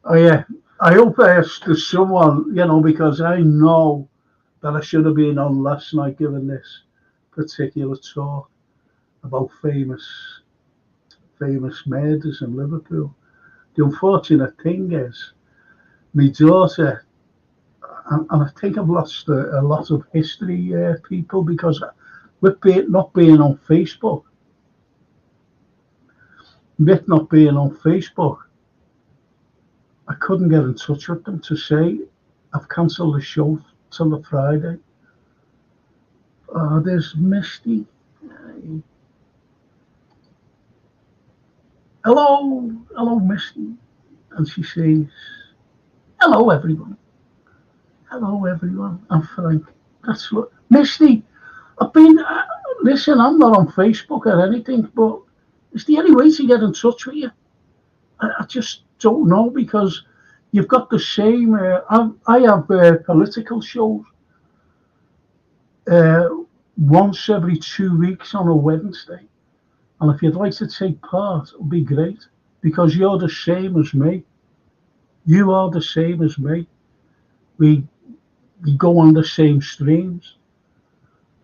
Oh yeah, I hope there's someone, because I know that I should have been on last night giving this particular talk about famous murders in Liverpool. The unfortunate thing is, my daughter, and I think I've lost a lot of history people because not being on Facebook, with not being on Facebook, I couldn't get in touch with them to say I've cancelled the show till the Friday. There's Misty. Hello, Misty. And she says, hello, everyone. Hello, everyone. I'm Frank. That's what, Misty. I've been, listen, I'm not on Facebook or anything, but is there any way to get in touch with you? I just don't know because you've got the same. I have political shows uh, once every 2 weeks on a Wednesday. And if you'd like to take part, it would be great because you're the same as me. You are the same as me. We we go on the same streams.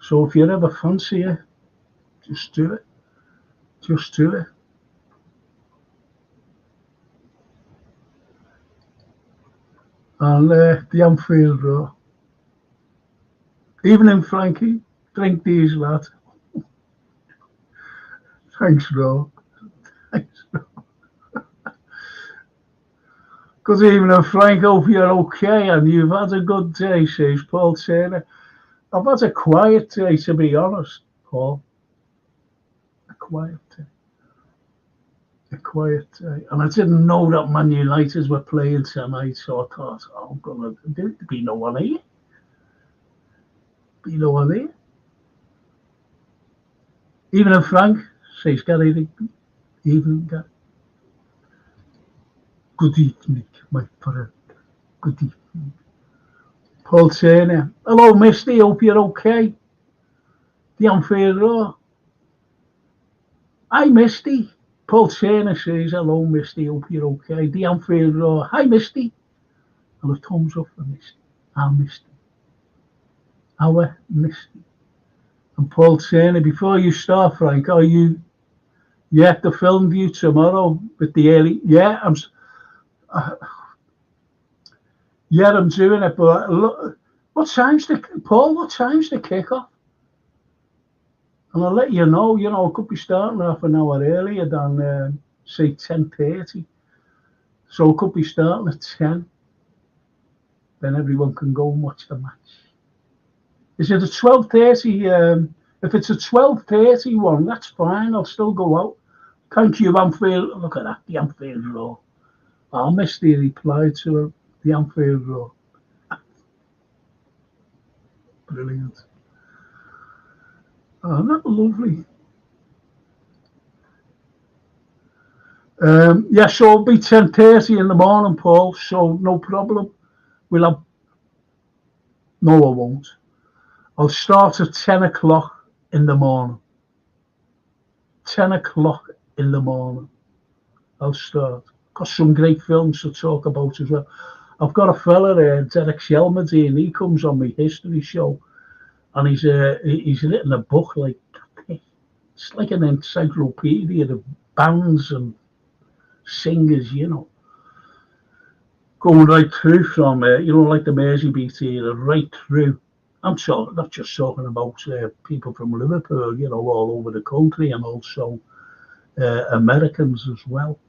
So if you ever fancy it, just do it. Just do it. And the Anfield Row. Evening, Frankie. Drink these, lad. Thanks, bro. Thanks. Good evening, Frank. Hope you're okay and you've had a good day, says Paul Turner. I've had a quiet day, to be honest, Paul. A quiet day. A quiet day. And I didn't know that Man United were playing tonight, so I thought, oh, I'm going to be no one here. Be no one here. Evening, Frank, says Gary. Evening, Gary. Good evening, my friend. Good evening. Paul Turner. Hello, Misty. Hope you're okay. The Anfield Row. Hi, Misty. Paul Turner says, hello, Misty. Hope you're okay. The Anfield Row. Hi, Misty. And a thumbs up for Misty. Our Misty. Our Misty. And Paul Turner, before you start, Frank, are you at the film view tomorrow with the early? Uh, I'm doing it. But look, Paul? What time's the kickoff? And I'll let you know. I could be starting half an hour earlier than say 10:30. So it could be starting at 10. Then everyone can go and watch the match. Is it a 12:30? If it's a 12:30 one, that's fine. I'll still go out. Thank you, Anfield. Look at that, the Anfield Row. I missed the reply to the Anfield Row. Brilliant. Oh, not lovely. So it'll be 10:30 in the morning, Paul. So no problem. We'll have. No, I won't. I'll start at 10 o'clock in the morning. 10 o'clock in the morning. I'll start. Got some great films to talk about as well. I've got a fella there, Derek Shelmerdine. He comes on my history show, and he's written a book like it's like an encyclopedia of bands and singers, going right through from like the Merseybeat era, right through. I'm not just talking about people from Liverpool, all over the country, and also Americans as well.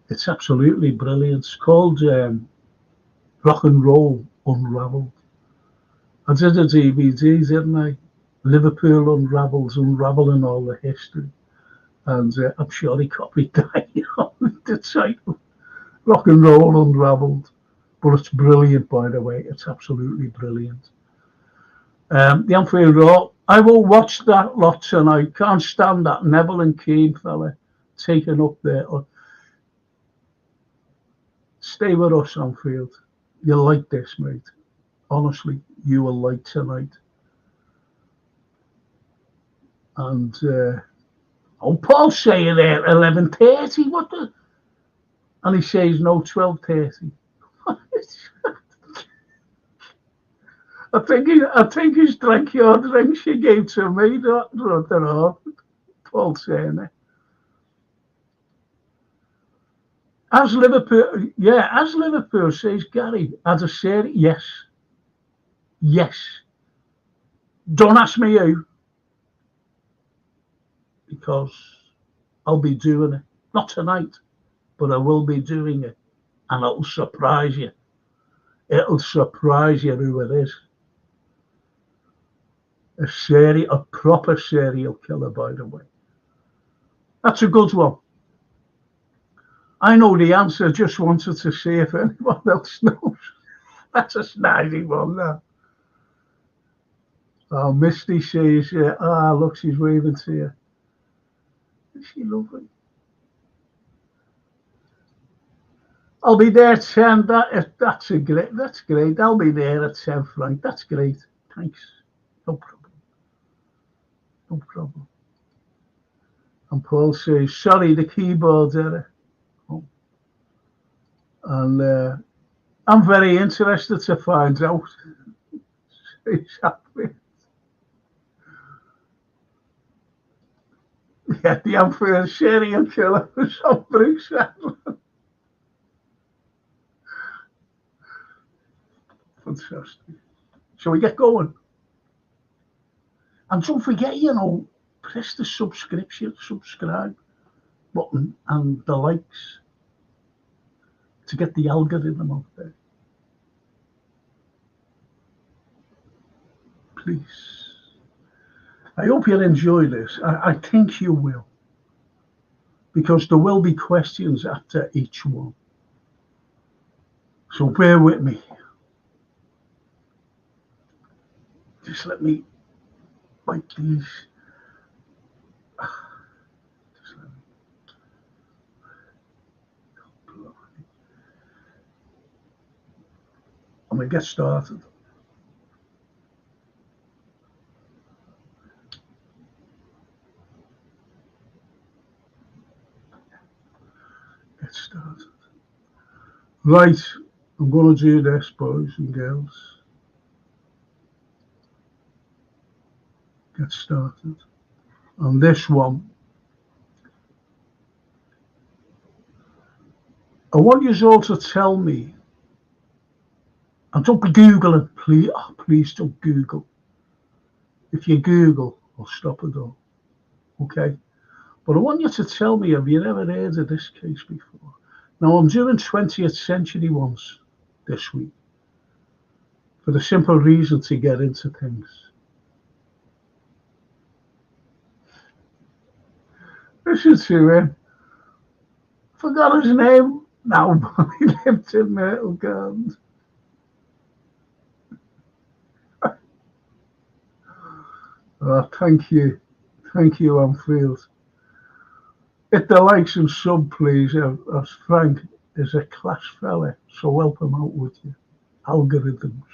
It's absolutely brilliant. It's called Rock and Roll Unraveled. I did a DVD, didn't I? Liverpool Unravels, unraveling all the history. And I'm sure he copied that, the title. Rock and Roll Unraveled. But it's brilliant, by the way. It's absolutely brilliant. The Anfield Row. I will watch that lot tonight. Can't stand that Neville and Keane fella taking up there. Stay with us, Anfield. You'll like this, mate. Honestly, you will like tonight. And Paul's saying there 11:30. What the? And he says, no, 12:30. I think he's drank your drinks you gave to me, don't know, Paul saying it. As Liverpool says, Gary, as a series, yes, yes. Don't ask me who, because I'll be doing it. Not tonight, but I will be doing it. And it'll surprise you. It'll surprise you who it is. A proper serial killer, by the way. That's a good one. I know the answer, just wanted to see if anyone else knows. That's a snazzy one, now. Oh, Misty says, look, she's waving to you. Is she lovely? I'll be there at 10. That's great. I'll be there at 10, Frank. That's great. Thanks. No problem. No problem. And Paul says, sorry, the keyboard's error. Oh. And I'm very interested to find out. Exactly. Yeah, the unfair serial killer was on Bruce Allen. Fantastic. Shall we get going? And don't forget, press the subscribe button and the likes to get the algorithm out there. Please. I hope you'll enjoy this. I think you will. Because there will be questions after each one. So bear with me. Just let me wipe these. I'm going to get started. Right, I'm going to do this, boys and girls. Get started. On this one, I want you all to tell me, and don't be Googling, please don't Google. If you Google, I'll stop it all. Okay? But I want you to tell me, have you ever heard of this case before? Now, I'm doing 20th century ones this week for the simple reason to get into things. Listen to him. Forgot his name now, but he lived in Myrtle Gardens. Oh, thank you. Thank you, Anfield. Hit the likes and sub, please. As Frank is a class fella, so help him out with you. Algorithms.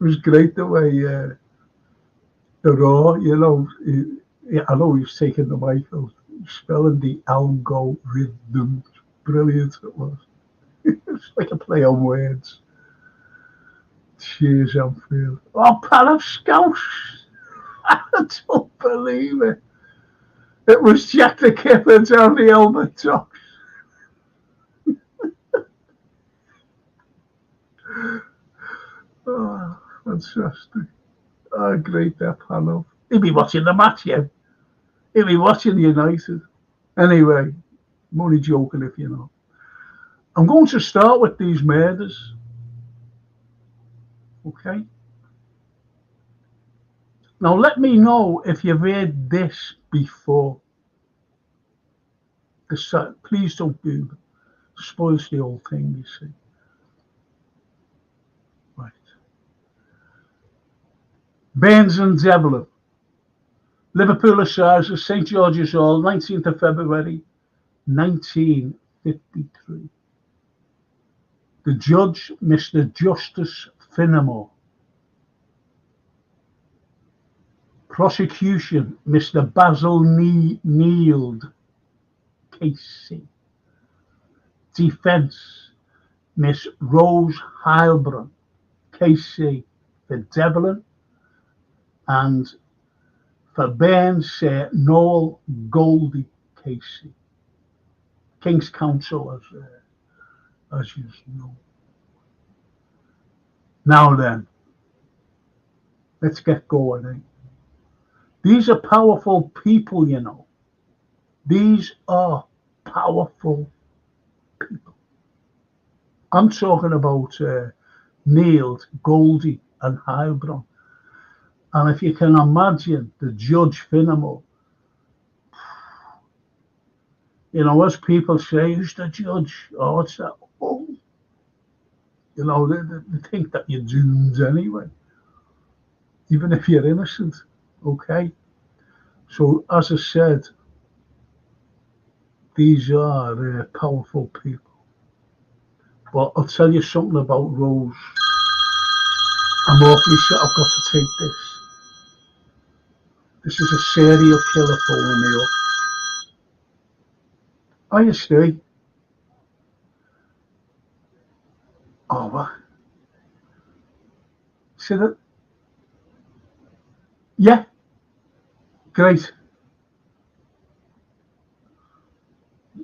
It was great the way the raw, I know he's taking the mic out, spelling the algorithms. Brilliant it was. It's like a play on words. Cheers, Anfield. Oh, pal of Scouse. I don't believe it. It was Jack the Kipper down the Albert Docks. Oh, fantastic. Oh, great that panel. He'll be watching the match, yeah. He'll be watching United. Anyway, I'm only joking if you know. I'm going to start with these murders. Okay? Now let me know if you've heard this before. Please don't Google. It spoils the whole thing, you see. Right. Baines and Devlin. Liverpool Assizes, St George's Hall, 19th of February, 1953. The judge, Mr. Justice Finnemore. Prosecution, Mr. Basil Neild, Case C. defence, Miss Rose Heilbron, KC for Devlin, and for Burns, Noel Goldie, KC. King's Counsel, as you know. Now then, let's get going. Eh? These are powerful people, you know. These are powerful people. I'm talking about Neil, Goldie, and Heilbron. And if you can imagine the Judge Finnemore, you know, as people say, who's the judge? Oh, it's that. Oh, you know, they think that you're doomed anyway, even if you're innocent. Okay. So, as I said, these are powerful people. But I'll tell you something about Rose. I'm awfully sure I've got to take this. This is a serial killer phoning me up. Are you stay? Oh, what? See that? Yeah. Great.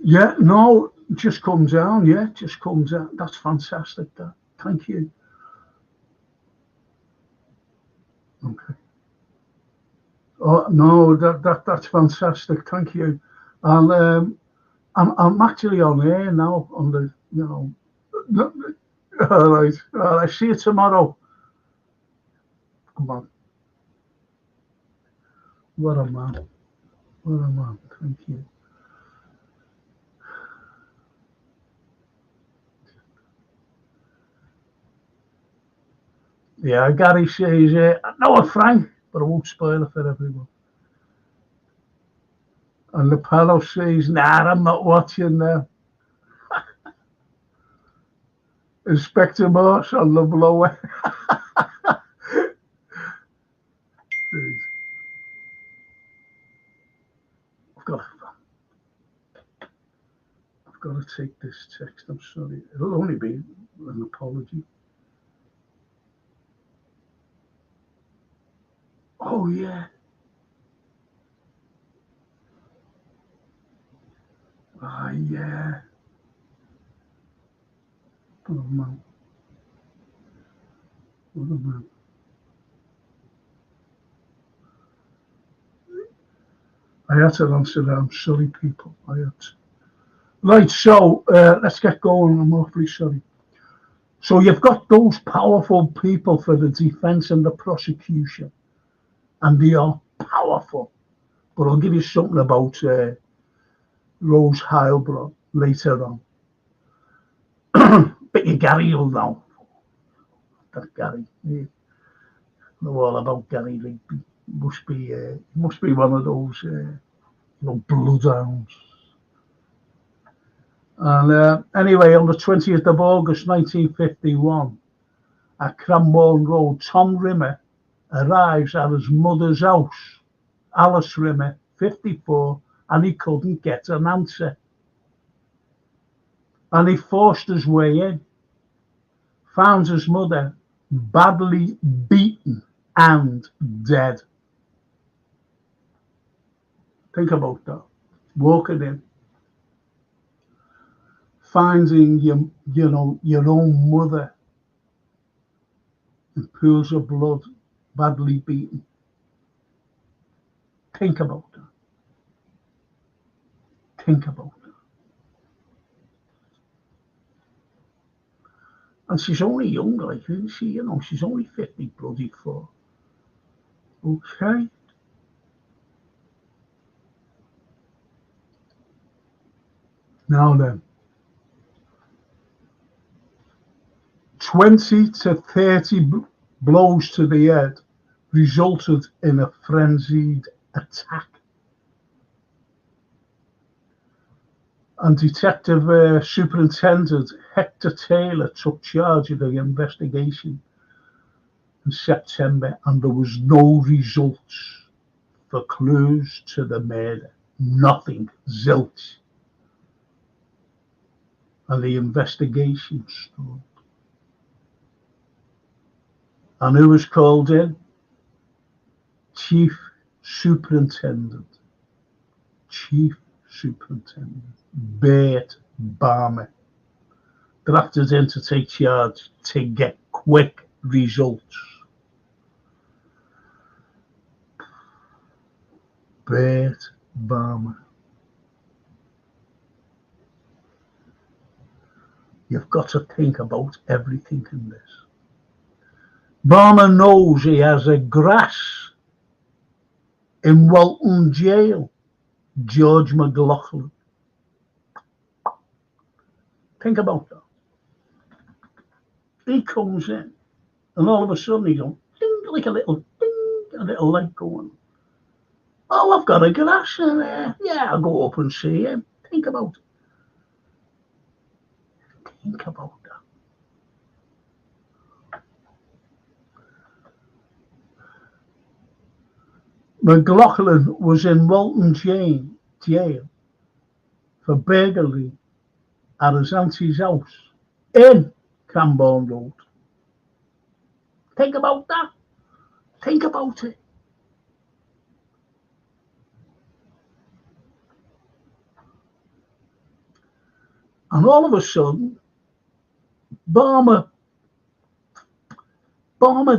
Yeah, no, just come down. Yeah, just come down. That's fantastic. That. Thank you. Okay. Oh no, that's fantastic. Thank you. And I'm actually on air now on the All right. All right. See you tomorrow. Come on. What a man. What a man. Thank you. Yeah, Gary says, no, Frank, but I won't spoil it for everyone. And the fellow says, nah, I'm not watching now. Inspector Morse on the blower. I've got to take this text. I'm sorry. It'll only be an apology. Oh, yeah. Ah, yeah. What a man. What a man. I had to answer that. I'm sorry, people. I had to. Right, so let's get going. I'm awfully sorry. So you've got those powerful people for the defence and the prosecution, and they are powerful. But I'll give you something about Rose Heilbron later on. But you Gary will know. That Gary. You know all about Gary Rigby. Must be one of those bloodhounds. And anyway, on the 20th of August 1951, at Cranbourne Road, Tom Rimmer arrives at his mother's house, Alice Rimmer, 54, and he couldn't get an answer. And he forced his way in, found his mother badly beaten and dead. Think about that. Walking in, finding your own mother in pools of blood, badly beaten. Think about that. Think about that. And she's only young, like, isn't she? You know, she's only 50 bloody 4. Okay. Now then, 20 to 30 blows to the head resulted in a frenzied attack. And Detective Superintendent Hector Taylor took charge of the investigation in September, and there was no results for clues to the murder. Nothing. Zilch. and the investigation stalled. And who was called in? Chief Superintendent. Chief Superintendent Bert Barmer, drafted in to take charge to get quick results. Bert Barmer. You've got to think about everything in this. Barmer knows he has a grass in Walton Jail, George McLaughlin. Think about that. He comes in, and all of a sudden he goes, ding, like a little ding, a little light going. Oh, I've got a grass in there. Yeah, I'll go up and see him. Think about it. Think about that. McLaughlin was in Walton Jail for burglary at his auntie's house in Camborne Road. Think about that. Think about it. And all of a sudden, Barmer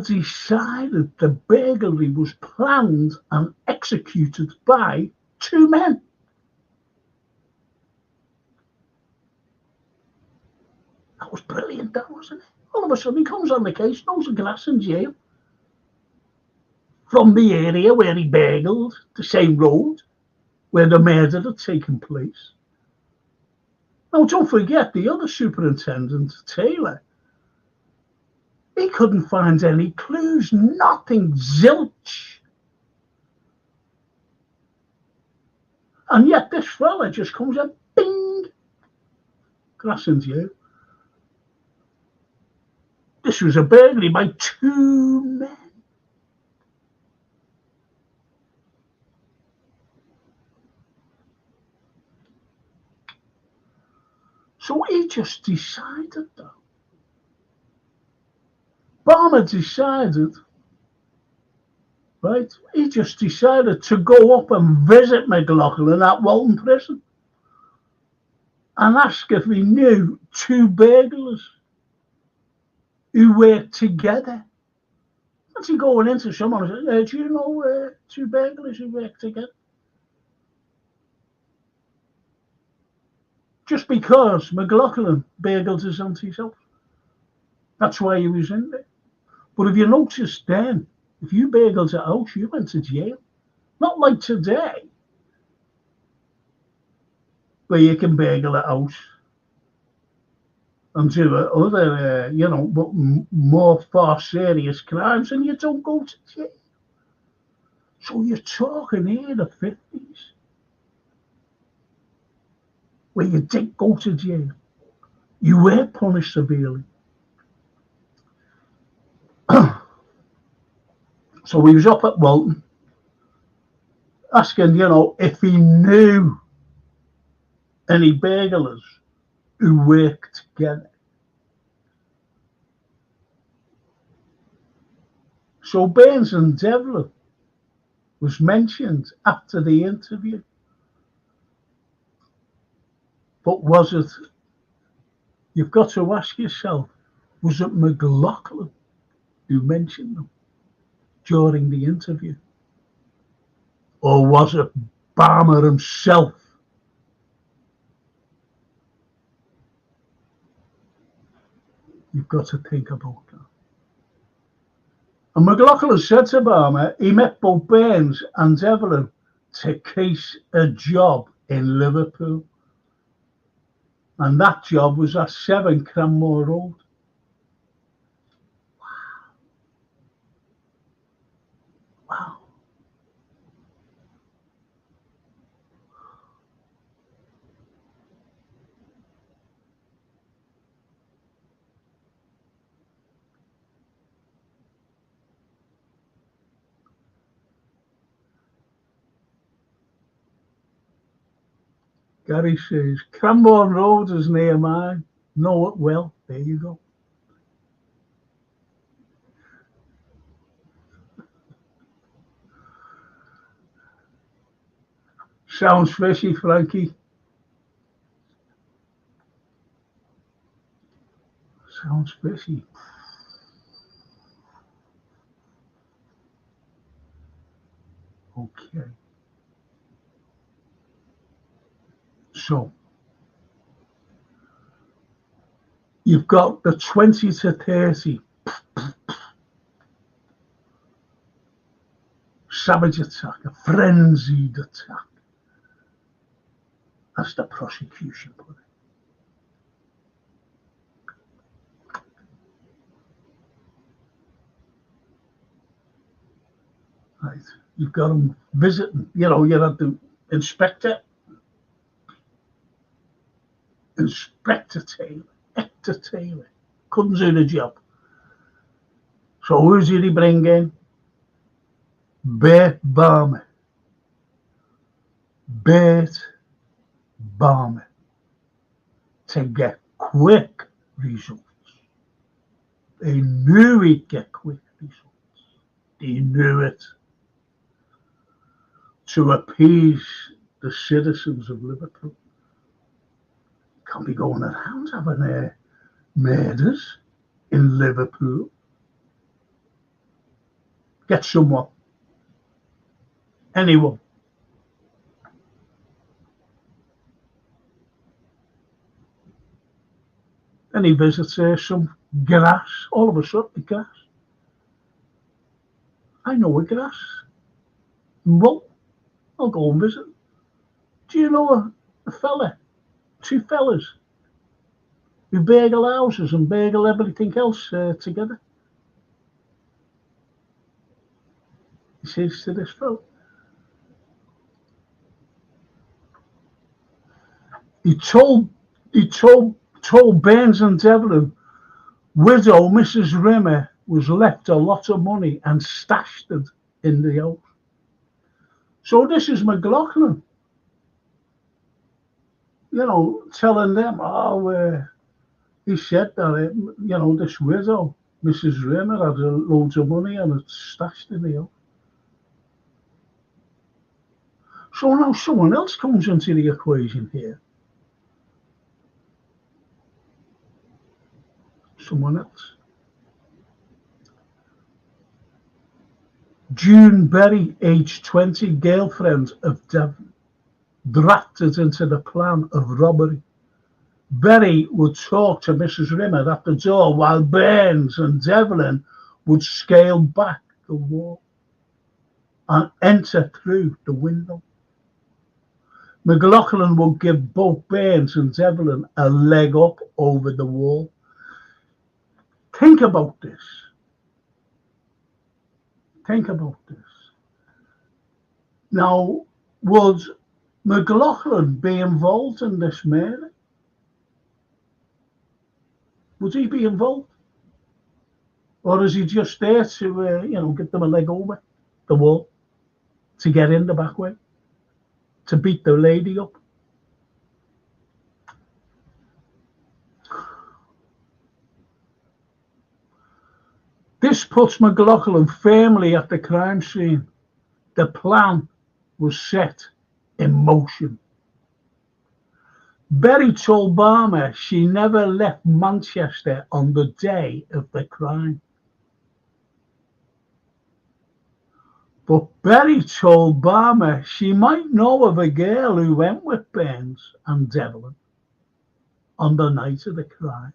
decided the burglary was planned and executed by two men. That was brilliant, that wasn't it? All of a sudden, he comes on the case, knows the grass in jail, from the area where he burgled, the same road where the murder had taken place. Now, don't forget the other superintendent, Taylor. He couldn't find any clues, nothing, zilch. And yet this fella just comes in, bing, grass in jail. This was a burglary by two men. So he just decided that. Barmer decided, right? He just decided to go up and visit McLaughlin at Walton Prison and ask if he knew two burglars who worked together. What's he going into someone and say, do you know two burglars who work together? Just because McLaughlin burgled his auntie's house. That's why he was in there. But if you notice then, if you burgled a house, you went to jail. Not like today, where you can burgle a house and do other, but more far serious crimes, and you don't go to jail. So you're talking here the 50s, where you didn't go to jail. You were punished severely. So he was up at Walton, asking, if he knew any burglars who worked together. So Burns and Devlin was mentioned after the interview. But was it, you've got to ask yourself, was it McLaughlin who mentioned them during the interview? Or was it Barmer himself? You've got to think about that. And McLaughlin said to Barmer he met both Burns and Devlin to case a job in Liverpool. And that job was at 7 Cranmore Road. Wow. Gary says, Cranbourne Road is near mine. Know it well. There you go. Sounds fishy, Frankie. Sounds fishy. Okay. So, you've got the 20 to 30 savage attack, a frenzied attack. That's the prosecution put it. Right. You've got them visiting, you had the inspector Taylor, Hector Taylor, couldn't do the job. So who did he bring in? Bert Balmer to get quick results. They knew he'd get quick results. They knew it. To appease the citizens of Liverpool. Can't be going around having murders in Liverpool. Get someone. Anyone. And he visits some grass. All of a sudden, grass. I know a grass. Well, I'll go and visit. Do you know a fella? Two fellas who bagel houses and bagel everything else together. He says to this fella, he told Burns and Devlin, widow Mrs. Rimmer was left a lot of money and stashed it in the house. So this is McLaughlin, telling them, he said that, this widow, Mrs. Rimmer, had loads of money and it's stashed in the house. So now someone else comes into the equation here. Someone else. June Berry, age 20, girlfriend of Devlin, drafted into the plan of robbery. Berry would talk to Mrs. Rimmer at the door while Burns and Devlin would scale back the wall and enter through the window. McLaughlin would give both Burns and Devlin a leg up over the wall. Think about this. Now, would McLaughlin be involved in this murder? Would he be involved? Or is he just there to, get them a leg over the wall to get in the back way, to beat the lady up? This puts McLaughlin firmly at the crime scene. The plan was set in motion. Berry told Balmer she never left Manchester on the day of the crime. But Berry told Balmer she might know of a girl who went with Burns and Devlin on the night of the crime.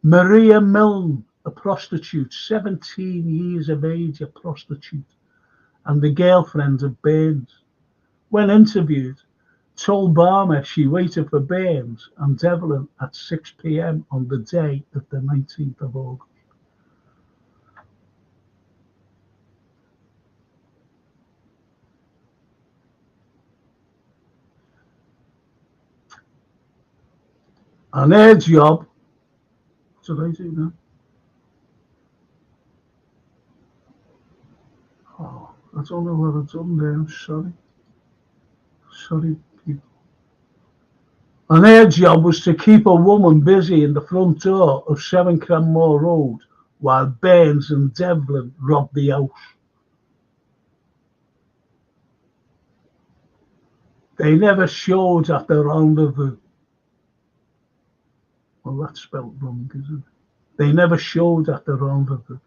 Maria Milne, a prostitute, 17 years of age, a prostitute, and the girlfriend of Burns, when interviewed, told Balmer she waited for Burns and Devlin at 6 p.m. on the day of the 19th of August. And her job, what did I do now? Oh, I don't know what I've done there, I'm sorry. Sorry, people. And their job was to keep a woman busy in the front door of 7 Cranmore Road while Burns and Devlin robbed the house. They never showed at the rendezvous. Well, that's spelled wrong, isn't it? They never showed at the rendezvous.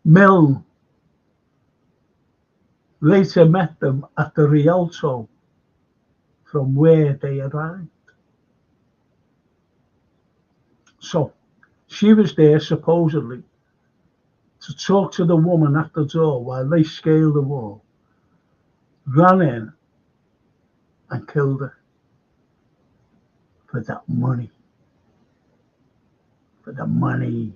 Milne later met them at the Rialto from where they arrived. So she was there supposedly to talk to the woman at the door while they scaled the wall, ran in and killed her for that money. For the money.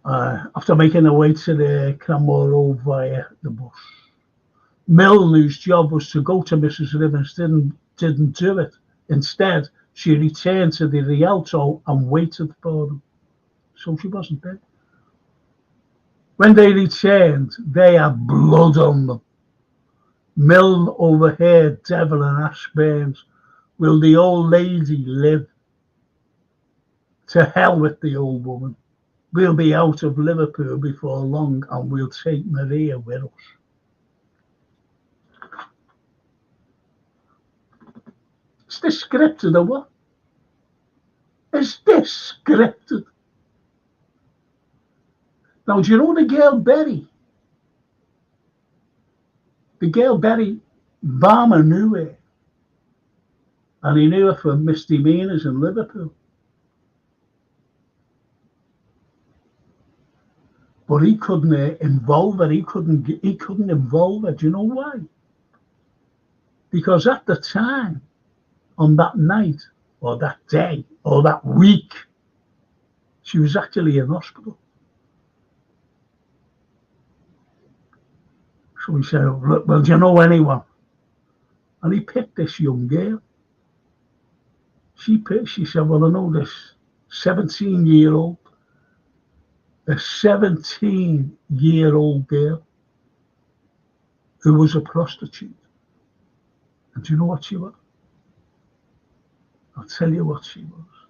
After making their way to the Cranmore Road via the bus. Milne, whose job was to go to Mrs. Rivers, didn't do it. Instead, she returned to the Rialto and waited for them. So she wasn't there. When they returned, they had blood on them. Milne overheard Devlin and asked Burns, "Will the old lady live?" "To hell with the old woman. We'll be out of Liverpool before long and we'll take Maria with us." Is this scripted or what? Is this scripted? Now, do you know the girl Betty? The girl Betty, Barmer knew her. And he knew her from misdemeanors in Liverpool. But he couldn't involve her. He couldn't involve her. Do you know why? Because at the time, on that night, or that day, or that week, she was actually in hospital. So he said, "Well, do you know anyone?" And he picked this young girl. She said, "Well, I know this 17-year-old, a 17-year-old girl who was a prostitute." And do you know what she was? I'll tell you what she was.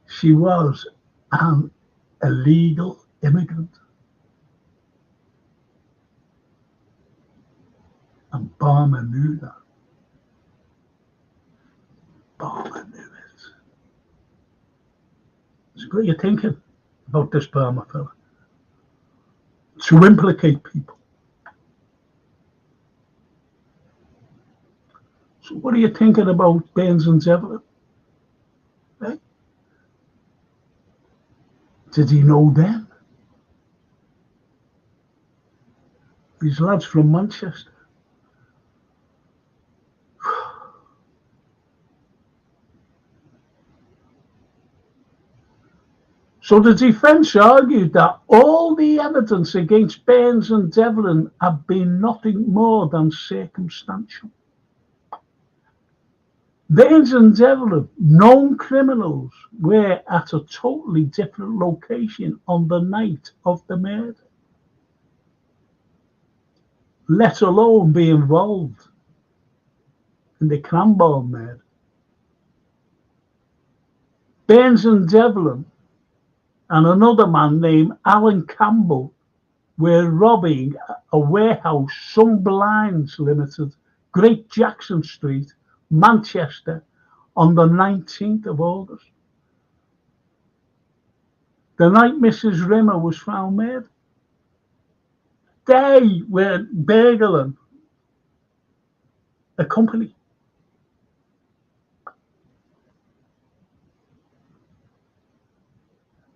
She was an illegal immigrant. And Barmer knew that. Barmer knew it. So what are you thinking about this Barmer fella? To implicate people. So what are you thinking about Burns and Devlin? Right? Did he know them? These lads from Manchester. So the defence argued that all the evidence against Burns and Devlin had been nothing more than circumstantial. Burns and Devlin, known criminals, were at a totally different location on the night of the murder, let alone be involved in the Cranbourne murder. Burns and Devlin and another man named Alan Campbell were robbing a warehouse, Sunblinds Limited, Great Jackson Street, Manchester, on the 19th of August. The night Mrs. Rimmer was found murdered. They were burgling a company.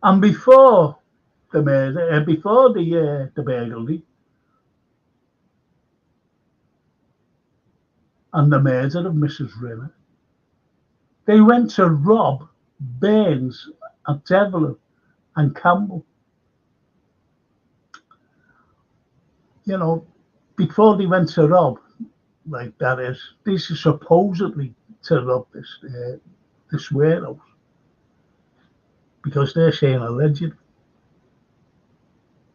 And before the murder, before the burglary and the murder of Mrs. Rimmer, they went to rob Burns and Devlin and Campbell. You know, before they went to rob, like that is, this is supposedly to rob this warehouse, because they're saying allegedly.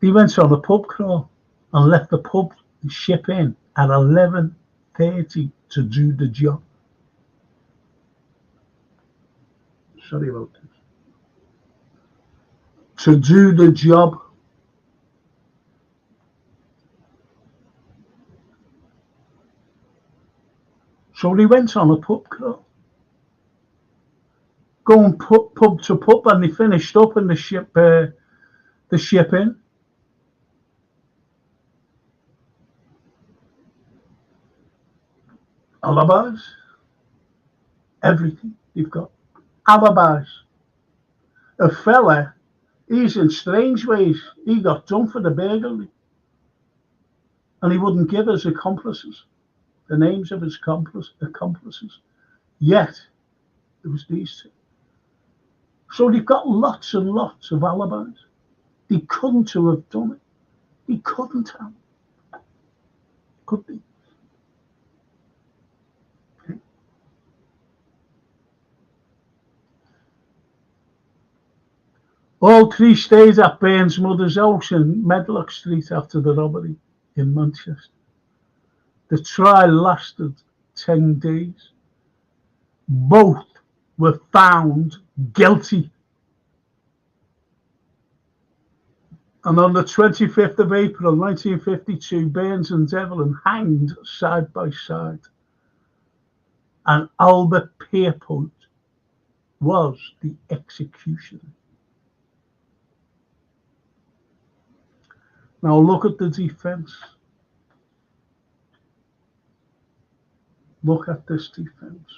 He went on a pub crawl and left the pub ship in at 11:30 to do the job. Sorry about this. To do the job. So he went on a pub crawl, going pub to pub, and they finished up in the ship in. Alibis, everything they've got. Alibis. A fella, he's in strange ways. He got done for the burglary, and he wouldn't give his accomplices the names of his accomplices. Yet, it was these two. So they've got lots and lots of alibis. They couldn't have done it. They couldn't have. Could they? Okay. All three stayed at Bairn's mother's house in Medlock Street after the robbery in Manchester. The trial lasted 10 days. Both were found guilty. And on the 25th of April 1952, Bairns and Devlin hanged side by side. And Albert Pierpont was the executioner. Now look at the defense. Look at this defense.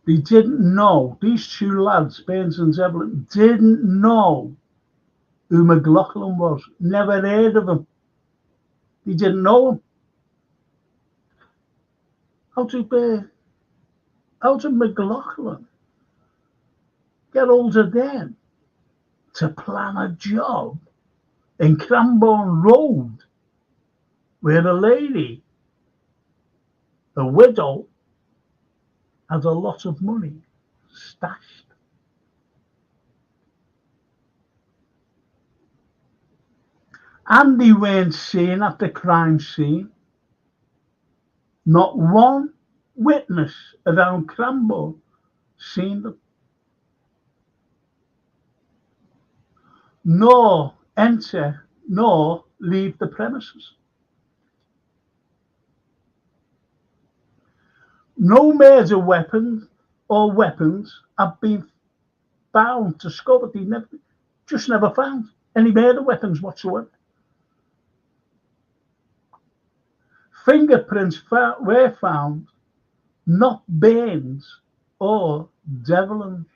They didn't know, these two lads, Bairns and Devlin, didn't know who McLaughlin was. Never heard of him. They didn't know him. How did McLaughlin get hold of them to plan a job in Cranbourne Road where a lady, a widow, had a lot of money stashed? And they weren't seen at the crime scene. Not one witness around Cranbourne seen them. Nor enter, nor leave the premises. No murder weapon or weapons have been found, discovered. They never found any murder weapons whatsoever. Fingerprints were found, not Bairns or Devlin.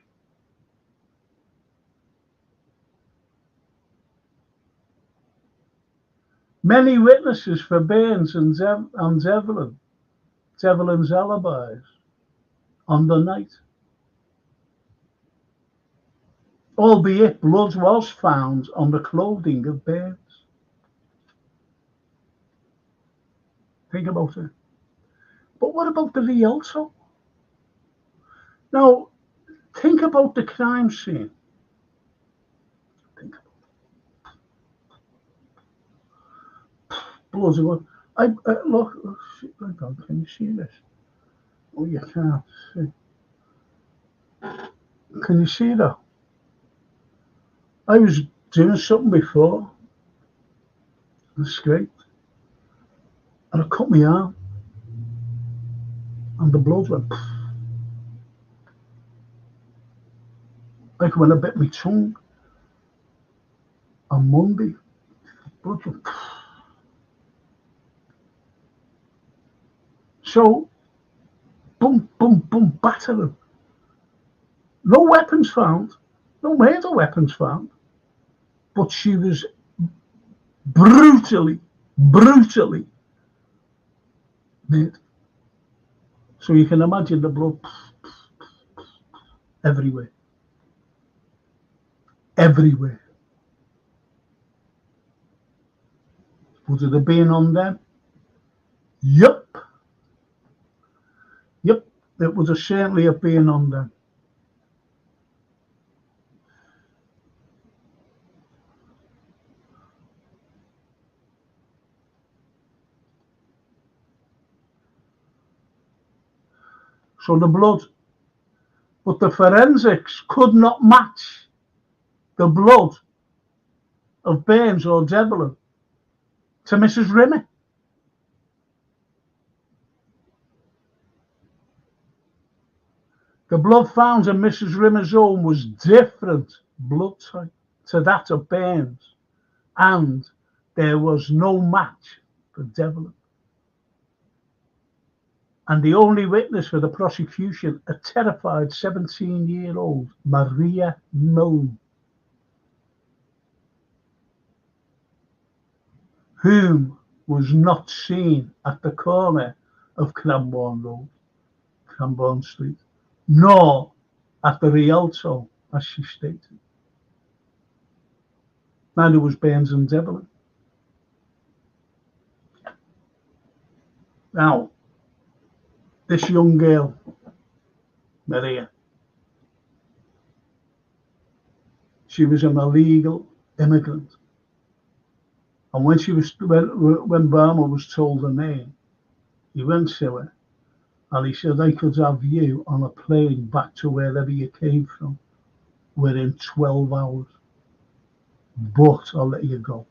Many witnesses for Bairns and Devlin, Devlin's alibis on the night. Albeit blood was found on the clothing of Bairns. Think about it. But what about the Rialto? Now, think about the crime scene. Think about it. Blood. Look, can you see this? Oh, you can't see. Can you see that? I was doing something before. I scraped. And I cut my arm. And the blood went. Like when I bit my tongue on Monday. Blood went. So, boom, boom, boom, batter them. No weapons found. No murder weapons found. But she was brutally murdered. So you can imagine the blood everywhere. Everywhere. Would it have been on them? Yup. Yep, it would have certainly have been on them. So the blood, but the forensics could not match the blood of Burns or Devlin to Mrs. Rimmer. The blood found in Mrs. Rimmer's home was different blood type to that of Burns, and there was no match for Devlin. And the only witness for the prosecution, a terrified 17-year-old Maria Milne, whom was not seen at the corner of Cranbourne Road, Cranbourne Street, nor at the Rialto, as she stated. Neither was Burns and Devlin. Now, this young girl, Maria, she was an illegal immigrant. And when Barmer was told her name, he went to her and he said, I could have you on a plane back to wherever you came from within 12 hours. But I'll let you go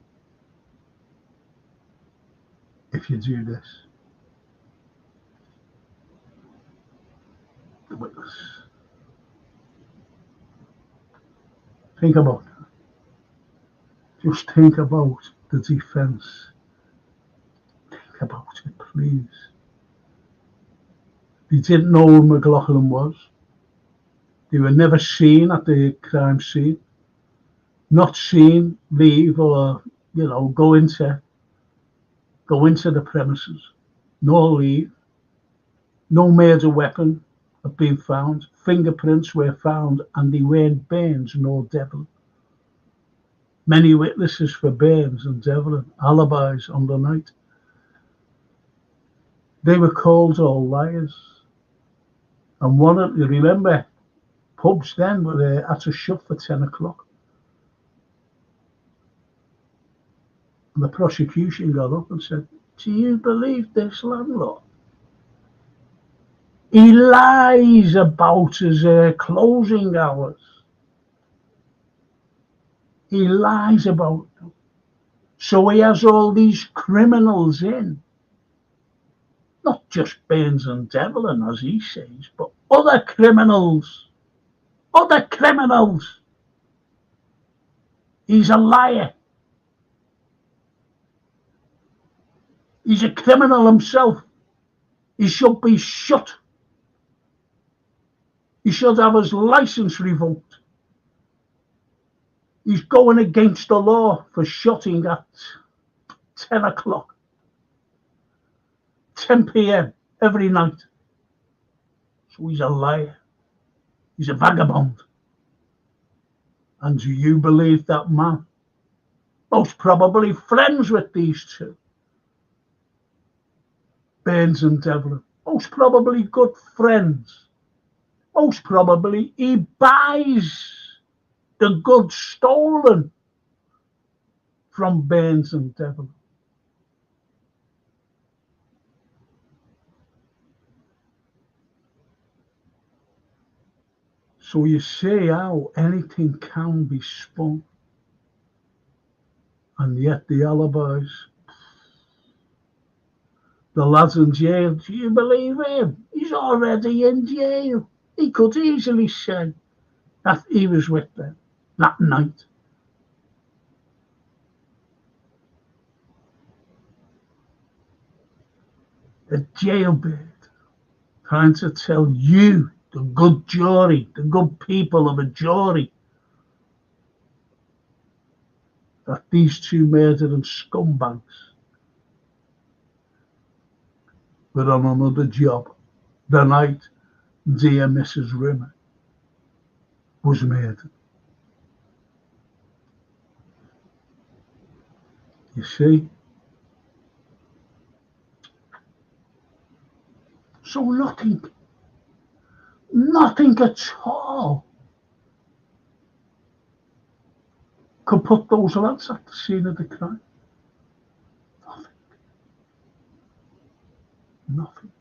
if you do this. The witness. Think about that. Just think about the defence. Think about it, please. They didn't know who McLaughlin was. They were never seen at the crime scene. Not seen leave or, go into the premises. No leave. No murder weapon had been found. Fingerprints were found and they weren't Burns nor Devlin. Many witnesses for Burns and Devlin, alibis on the night. They were called all liars. And you remember, pubs then were had to shut for 10 o'clock. And the prosecution got up and said, do you believe this landlord? He lies about his closing hours. He lies about them. So he has all these criminals in. Not just Burns and Devlin, as he says, but other criminals. Other criminals. He's a liar. He's a criminal himself. He should be shot. He should have his license revoked. He's going against the law for shooting at 10 o'clock, 10 p.m. every night. So he's a liar. He's a vagabond. And do you believe that man? Most probably friends with these two. Burns and Devlin. Most probably good friends. Most probably he buys the goods stolen from Burns and Devlin. So you see how anything can be spun. And yet the alibis, the lad's in jail. Do you believe him? He's already in jail. He could easily say that he was with them that night. A jailbird trying to tell you, the good jury, the good people of a jury, that these two murdering scumbags were on another job the night dear Mrs. Rimmer was murdered. You see? So nothing at all could put those lads at the scene of the crime. Nothing.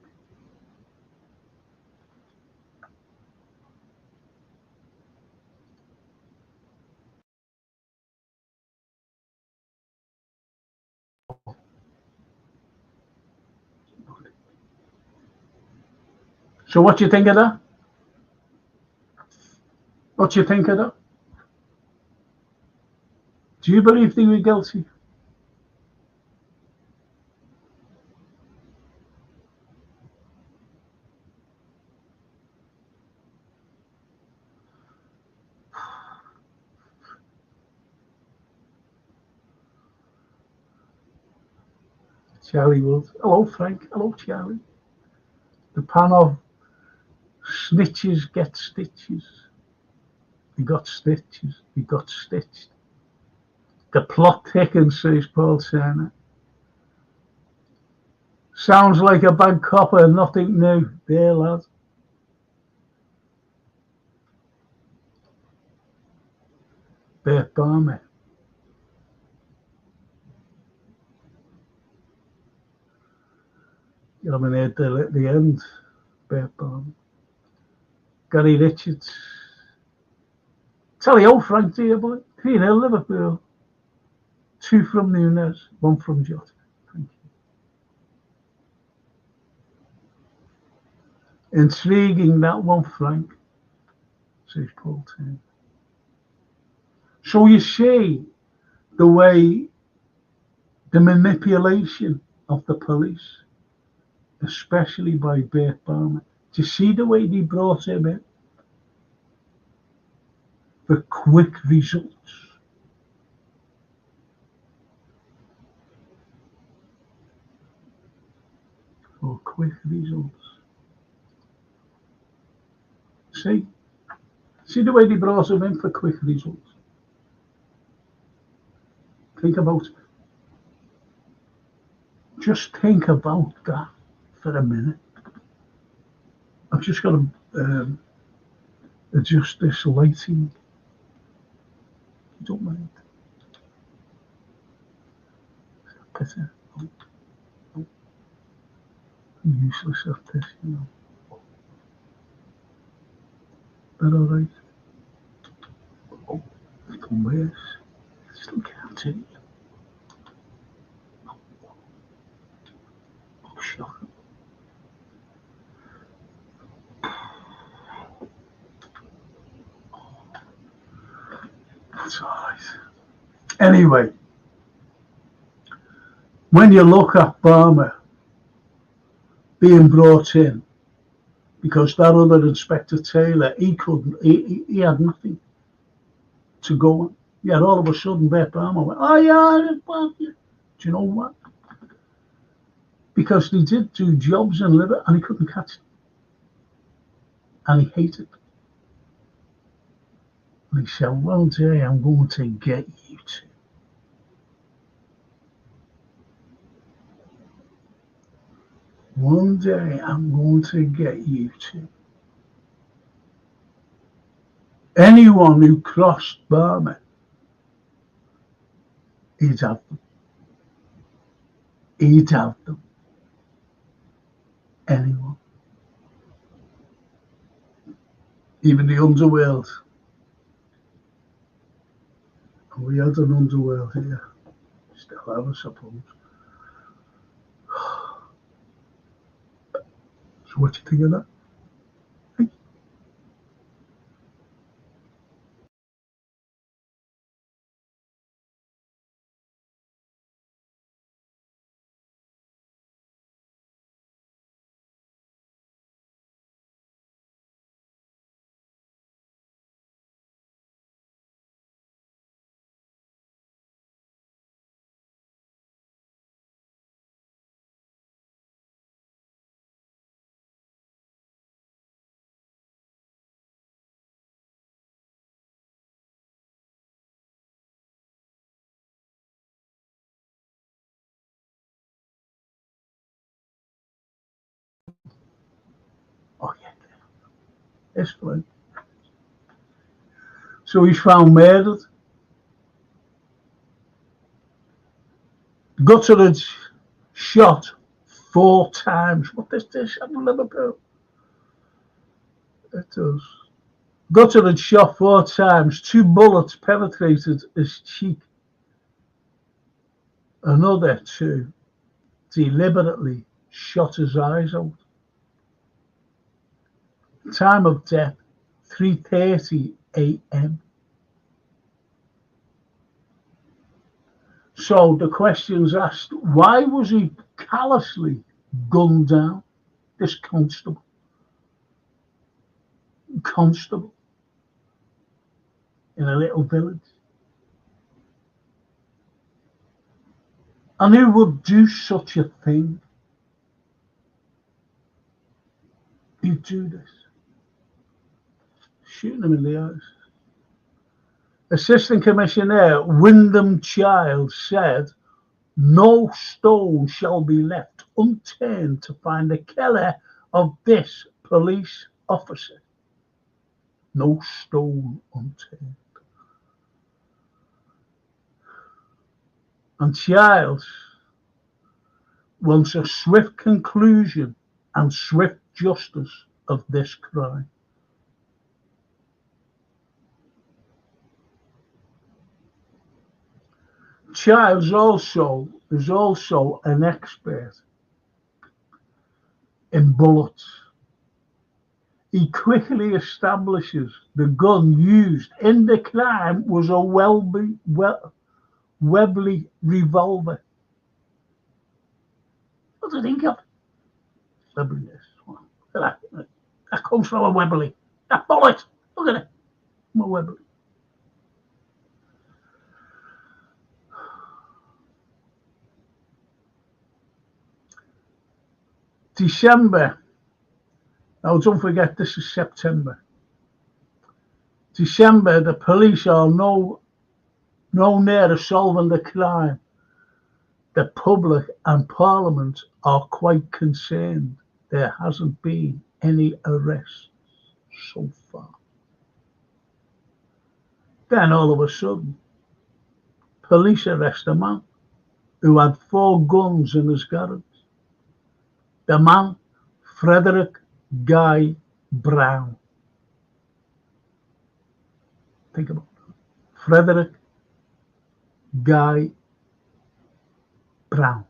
So what do you think of that? What do you think of that? Do you believe they were guilty? Charlie Wood. Hello, Frank. Hello, Charlie. The pan of snitches get stitches. He got stitches. He got stitched. The plot thickens, says Paul Turner. Sounds like a bad copper, nothing new. There, lad. Bert Barmer. You haven't heard the end. Bert Barmer. Gary Richards. Tell you how, Frank, dear boy. 3-0 Liverpool. 2 from Nunes, 1 from Jota. Thank you. Intriguing, that one, Frank, says Paul Turner. So you see the way the manipulation of the police, especially by Bert Barmer. Do you see the way they brought him in for quick results? For quick results. See the way they brought him in for quick results. Think about it. Just think about that for a minute. I've just got to adjust this lighting. You don't mind. Better. I'm useless at this, you know. But alright. Oh, it's gone worse. Still can't see it. Oh, shocking. That's alright. Anyway, when you look at Barmer being brought in, because that other Inspector Taylor, he had nothing to go on. Yet all of a sudden, Bert Barmer went, oh yeah, do you know what? Because they did do jobs in Liverpool and he couldn't catch it. And he hated it. And he said, well, Jay, I'm going to get you two. One day I'm going to get you two. Anyone who crossed Burma, he'd have them. He'd have them. Anyone. Even the underworld. And we had an underworld here. Still have, I suppose. So what do you think of that? Hey? Oh yeah, it's fine. So he's found murdered. Gutted, shot 4 times. What does this happen in Liverpool? It does. Gutted and shot 4 times. 2 bullets penetrated his cheek. Another 2 deliberately shot his eyes out. Time of death, 3:30 a.m. So the question's asked, why was he callously gunned down? This constable in a little village. And who would do such a thing? He'd do this. Shooting him in the eyes. Assistant Commissioner Wyndham Child said, no stone shall be left unturned to find the killer of this police officer. No stone unturned. And Childs wants a swift conclusion and swift justice of this crime. Childs is also an expert in bullets. He quickly establishes the gun used in the crime was a Webley revolver. What do you think of? Webley, look at that. That comes from a Webley. That bullet, look at it. From a Webley. December. Now, don't forget, this is September. December, the police are no nearer solving the crime. The public and Parliament are quite concerned. There hasn't been any arrests so far. Then, all of a sudden, police arrest a man who had 4 guns in his garage. The man, Frederick Guy Brown. Think about that. Frederick Guy Brown.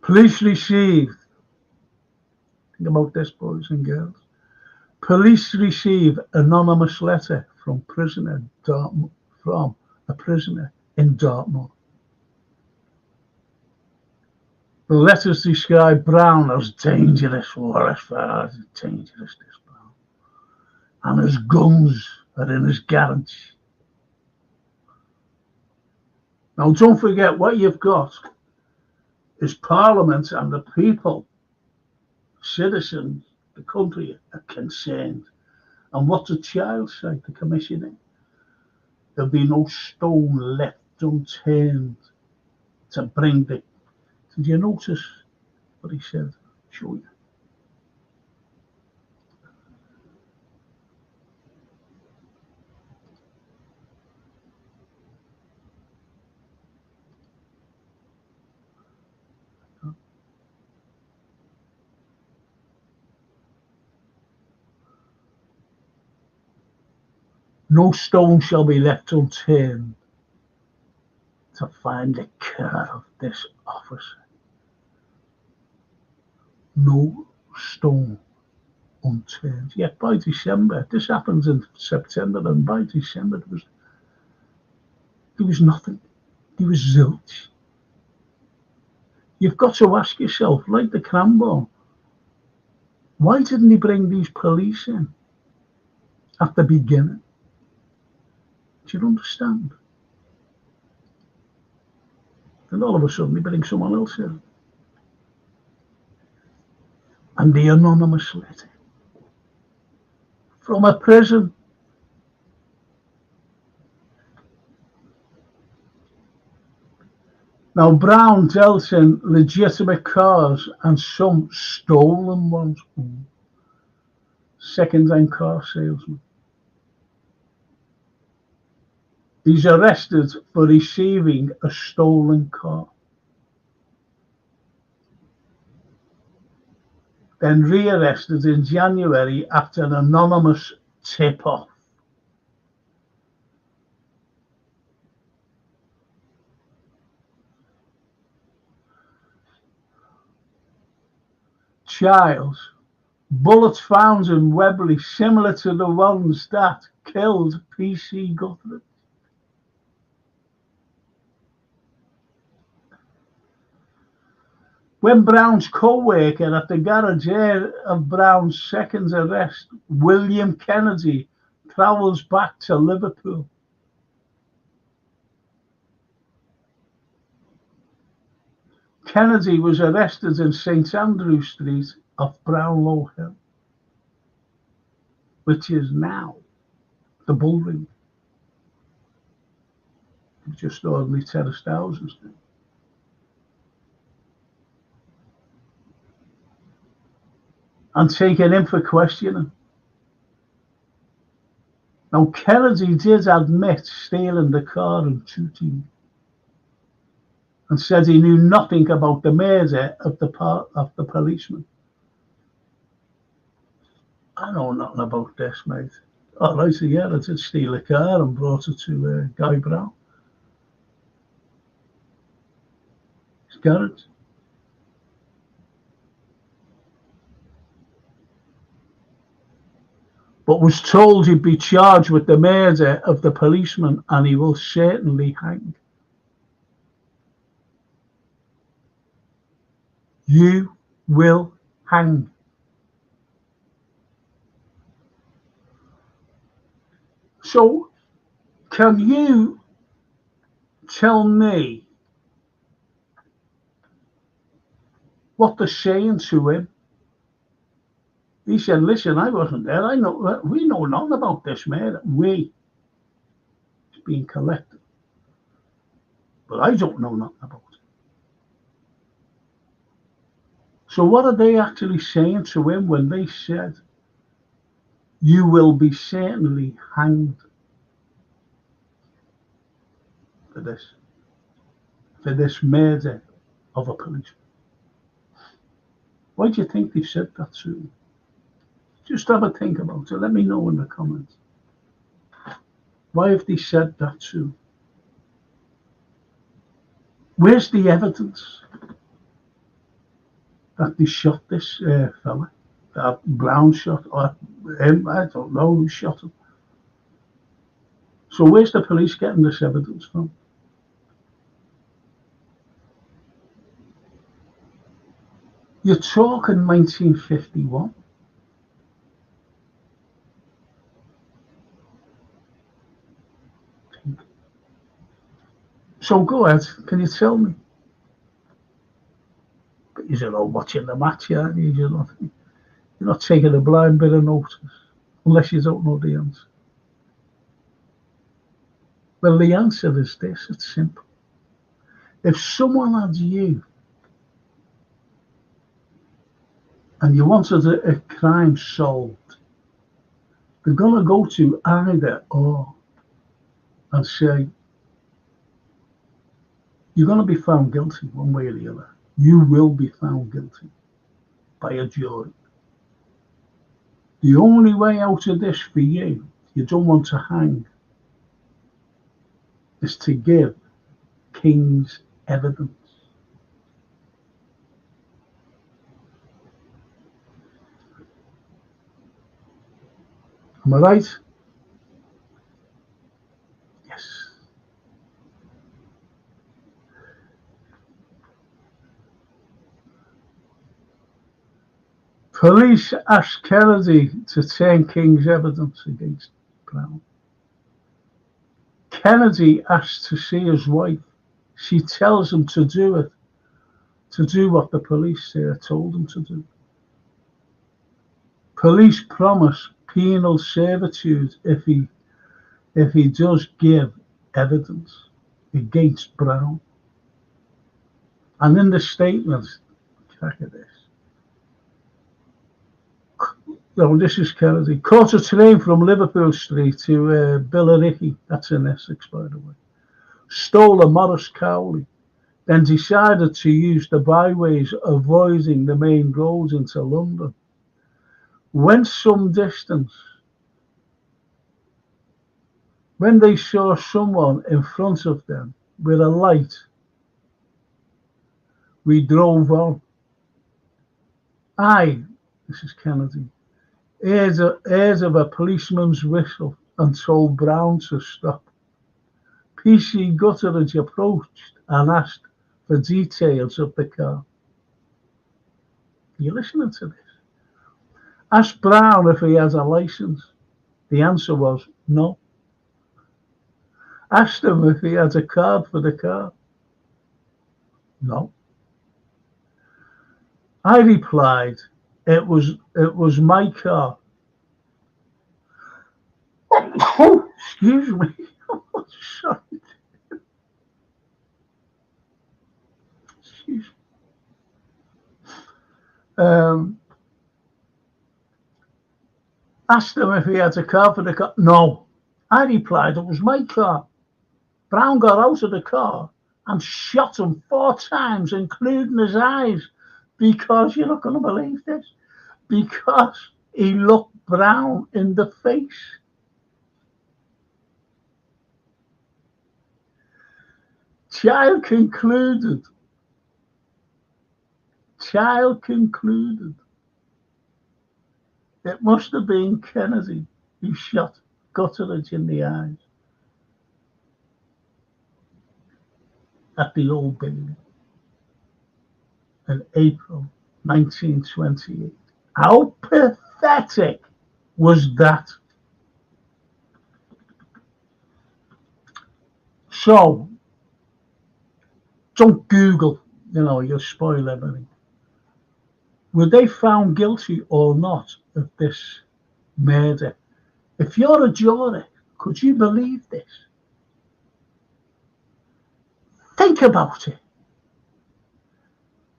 Police received, think about this, boys and girls. Police receive anonymous letter from a prisoner in Dartmoor. The letters describe Brown as dangerous, or as far as dangerous, this Brown. And his guns are in his garage. Now, don't forget, what you've got is Parliament and the people, citizens, the country are concerned. And what the Child say, the Commissioner? There'll be no stone left unturned to bring the... Did you notice what he said? Show you. No stone shall be left unturned to find the killer of this officer. No stone unturned. Yet by December, this happens in September, and by December there was nothing. There was zilch. You've got to ask yourself, like the Cranbourne, why didn't he bring these police in at the beginning? Do you understand? And all of a sudden, they bring someone else in. And the anonymous letter from a prison. Now, Brown dealt in legitimate cars and some stolen ones. Second-hand car salesman. He's arrested for receiving a stolen car. Then rearrested in January after an anonymous tip-off. Childs, bullets found in Webley similar to the ones that killed P.C. Guthrie. When Brown's co-worker at the garage of Brown's second arrest, William Kennedy, travels back to Liverpool. Kennedy was arrested in St Andrew Street off Brownlow Hill, which is now the Bullring. Just ordinary terraced houses. And taken in for questioning. Now, Kennedy did admit stealing the car and shooting, and said he knew nothing about the murder of the policeman. I know nothing about this, mate. All right, so yeah, I did steal a car and brought it to Guy Brown. His garage. But was told he'd be charged with the murder of the policeman and he will certainly hang. You will hang. So, can you tell me what they're saying to him? He said, listen, I wasn't there. We know nothing about this murder. It's being collected. But I don't know nothing about it. So what are they actually saying to him when they said, you will be certainly hanged for this murder of a policeman? Why do you think they said that to him? Just have a think about it. Let me know in the comments. Why have they said that to him? Where's the evidence that they shot this fella? That Brown shot or him? I don't know who shot him. So where's the police getting this evidence from? You're talking 1951. So go ahead, can you tell me? But you're not watching the match, aren't you? You're not taking a blind bit of notice, unless you don't know the answer. Well, the answer is this, it's simple. If someone had you, and you wanted a crime solved, they're going to go to either or and say, you're going to be found guilty one way or the other. You will be found guilty by a jury. The only way out of this for you don't want to hang, is to give King's evidence. Am I right? Yes. Police asked Kennedy to turn King's evidence against Brown. Kennedy asks to see his wife. She tells him to do it, to do what the police told him to do. Police promise penal servitude if he does give evidence against Brown. And in the statement, check this. No, this is Kennedy. Caught a train from Liverpool Street to Billericay, that's in Essex, by the way. Stole a Morris Cowley, then decided to use the byways, avoiding the main roads into London. Went some distance. When they saw someone in front of them with a light, we drove on. I, this is Kennedy, heirs of a policeman's whistle and told Brown to stop. PC Gutteridge approached and asked for details of the car. Are you listening to this? Asked Brown if he has a license. The answer was no. Asked him if he had a card for the car. No. I replied, it was my car. Oh, excuse me. Sorry. Excuse me. Asked him if he had a car for the car. No. I replied, it was my car. Brown got out of the car and shot him 4 times, including his eyes, because you're not going to believe this, because he looked Brown in the face. Child concluded it must have been Kennedy who shot Gutteridge in the eyes at the Old Bailey in April 1928. How pathetic was that? So, don't Google, you'll spoil everything. Were they found guilty or not of this murder? If you're a jury, could you believe this? Think about it.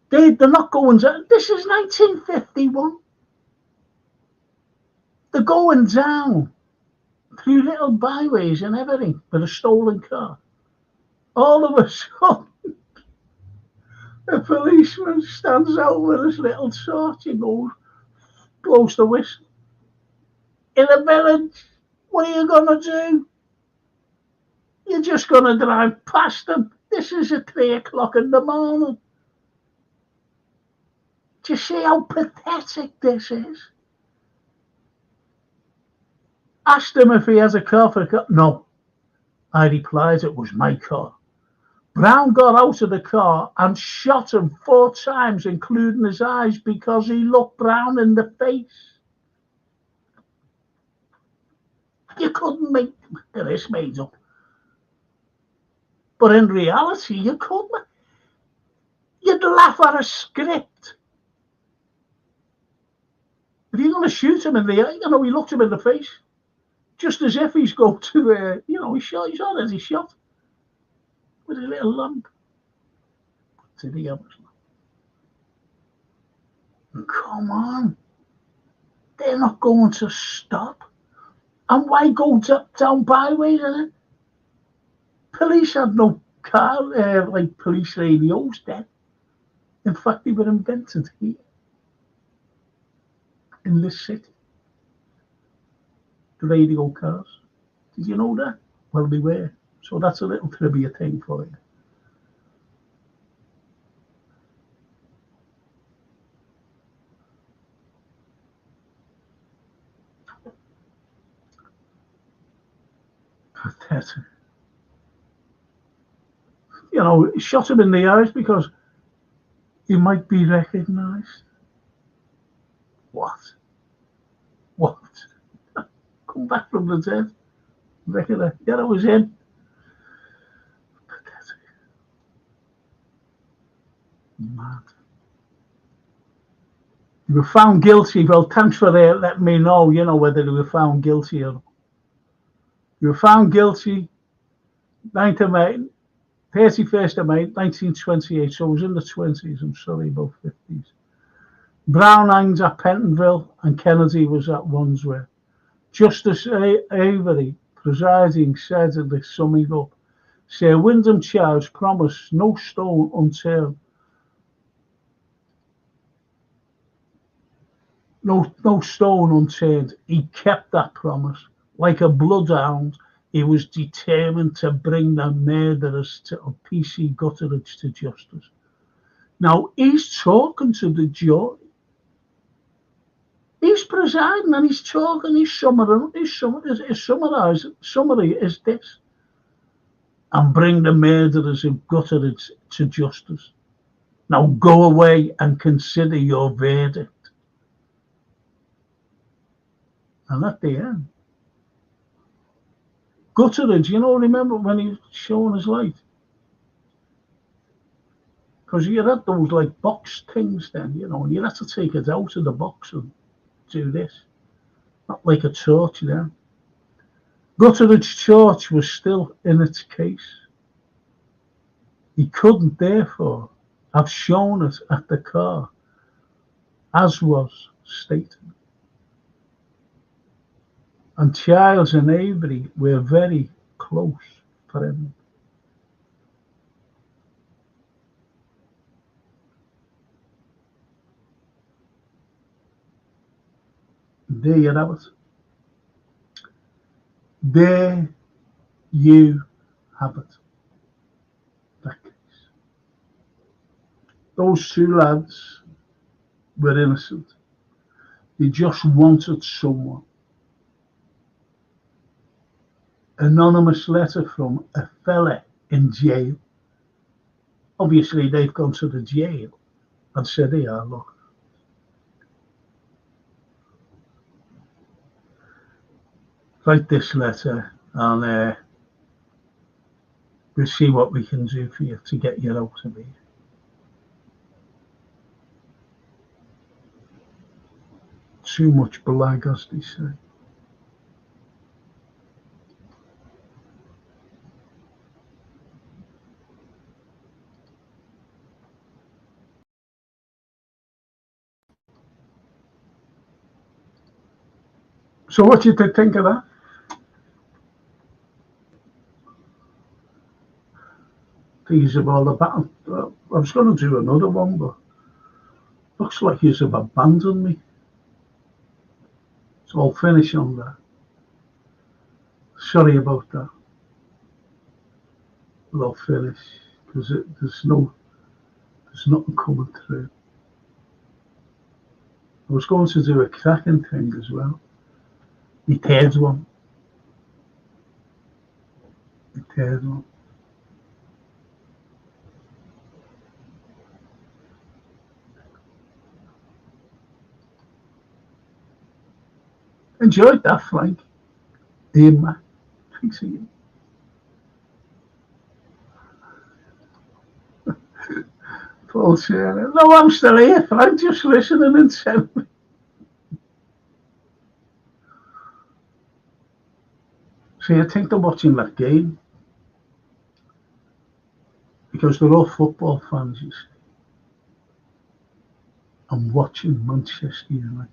They're not going down. This is 1951. They're going down through little byways and everything with a stolen car. All of a sudden, a policeman stands out with his little torch and blows the whistle. In a village, what are you going to do? You're just going to drive past them. This is at 3 o'clock in the morning. Do you see how pathetic this is? Asked him if he has a car for a car. No. I replied, it was my car. Brown got out of the car and shot him 4 times, including his eyes, because he looked Brown in the face. You couldn't make this made up. But in reality, you couldn't. You'd laugh at a script. If you're going to shoot him in the eye, he looked him in the face. Just as if he's going to, he's already shot. With a little lump. To the others. Come on. They're not going to stop. And why go down byways? Police had no car, like police radios then. In fact, they were invented here. In this city. The radio cars. Did you know that? Well, they were. So that's a little trivia thing for you. Pathetic. Shot him in the eyes because he might be recognised. What? Come back from the dead. Recognise? Yeah, that was him. Pathetic. Mad. They were found guilty. Well, thanks for letting me know, whether they were found guilty or not. They were found guilty 9th of May, 31st of May, 1928. So it was in the 20s. I'm sorry, about 50s. Brown hangs at Pentonville and Kennedy was at Wandsworth. Justice Avery, presiding, said in the summing up, Sir Wyndham Charles promised no stone unturned. No stone unturned. He kept that promise. Like a bloodhound, he was determined to bring the murderers of PC Gutteridge to justice. Now, he's talking to the jury. He's presiding and he's talking, summary is this, and bring the murderers who gutted it to justice. Now go away and consider your verdict. And at the end, gutted, remember when he was showing his light? Because you had those like box things then, and you had to take it out of the box and do this. Not like a torch then. Gutteridge's torch was still in its case. He couldn't, therefore, have shown it at the car, as was stated. And Charles and Avery were very close friends. There you have it. There you have it. That case. Those two lads were innocent. They just wanted someone. Anonymous letter from a fella in jail. Obviously, they've gone to the jail and said, "Here, look, write this letter and we'll see what we can do for you to get you out of here." Too much blag, as they say. So what did you think of that? These have all abandoned. I was going to do another one, but looks like you have abandoned me. So I'll finish on that. Sorry about that. But I'll finish because there's nothing coming through. I was going to do a cracking thing as well. The third one. Enjoyed that, Frank. Ian Mac. Thanks again. Paul Shearer. No, I'm still here, Frank, just listening and telling me. See, I think they're watching that game because they're all football fans, you see. I'm watching Manchester United.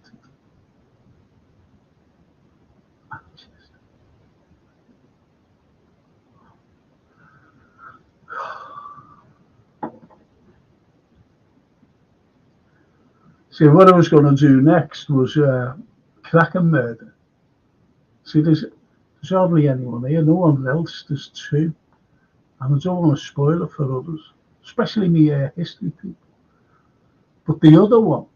See, what I was going to do next was Kraken murder. See, there's hardly anyone here, no one else, there's two. And I don't want to spoil it for others, especially me history people. But the other one,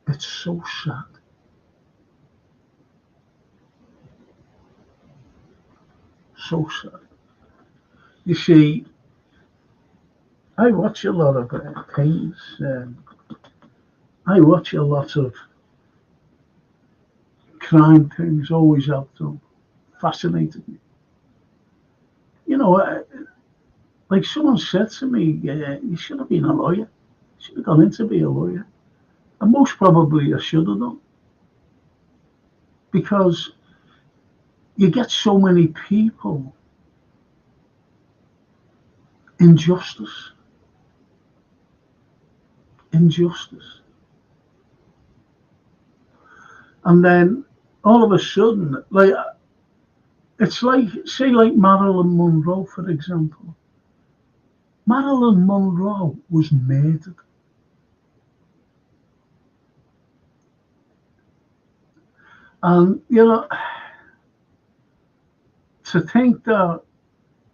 it's so sad. So sad. You see, I watch a lot of things. I watch a lot of crime things, always have done. Fascinated me. Like someone said to me, you should have been a lawyer. You should have gone in to be a lawyer. And most probably I should have done. Because you get so many people injustice. And then all of a sudden, like it's like, say, like Marilyn Monroe, for example. Marilyn Monroe was murdered. And, to think that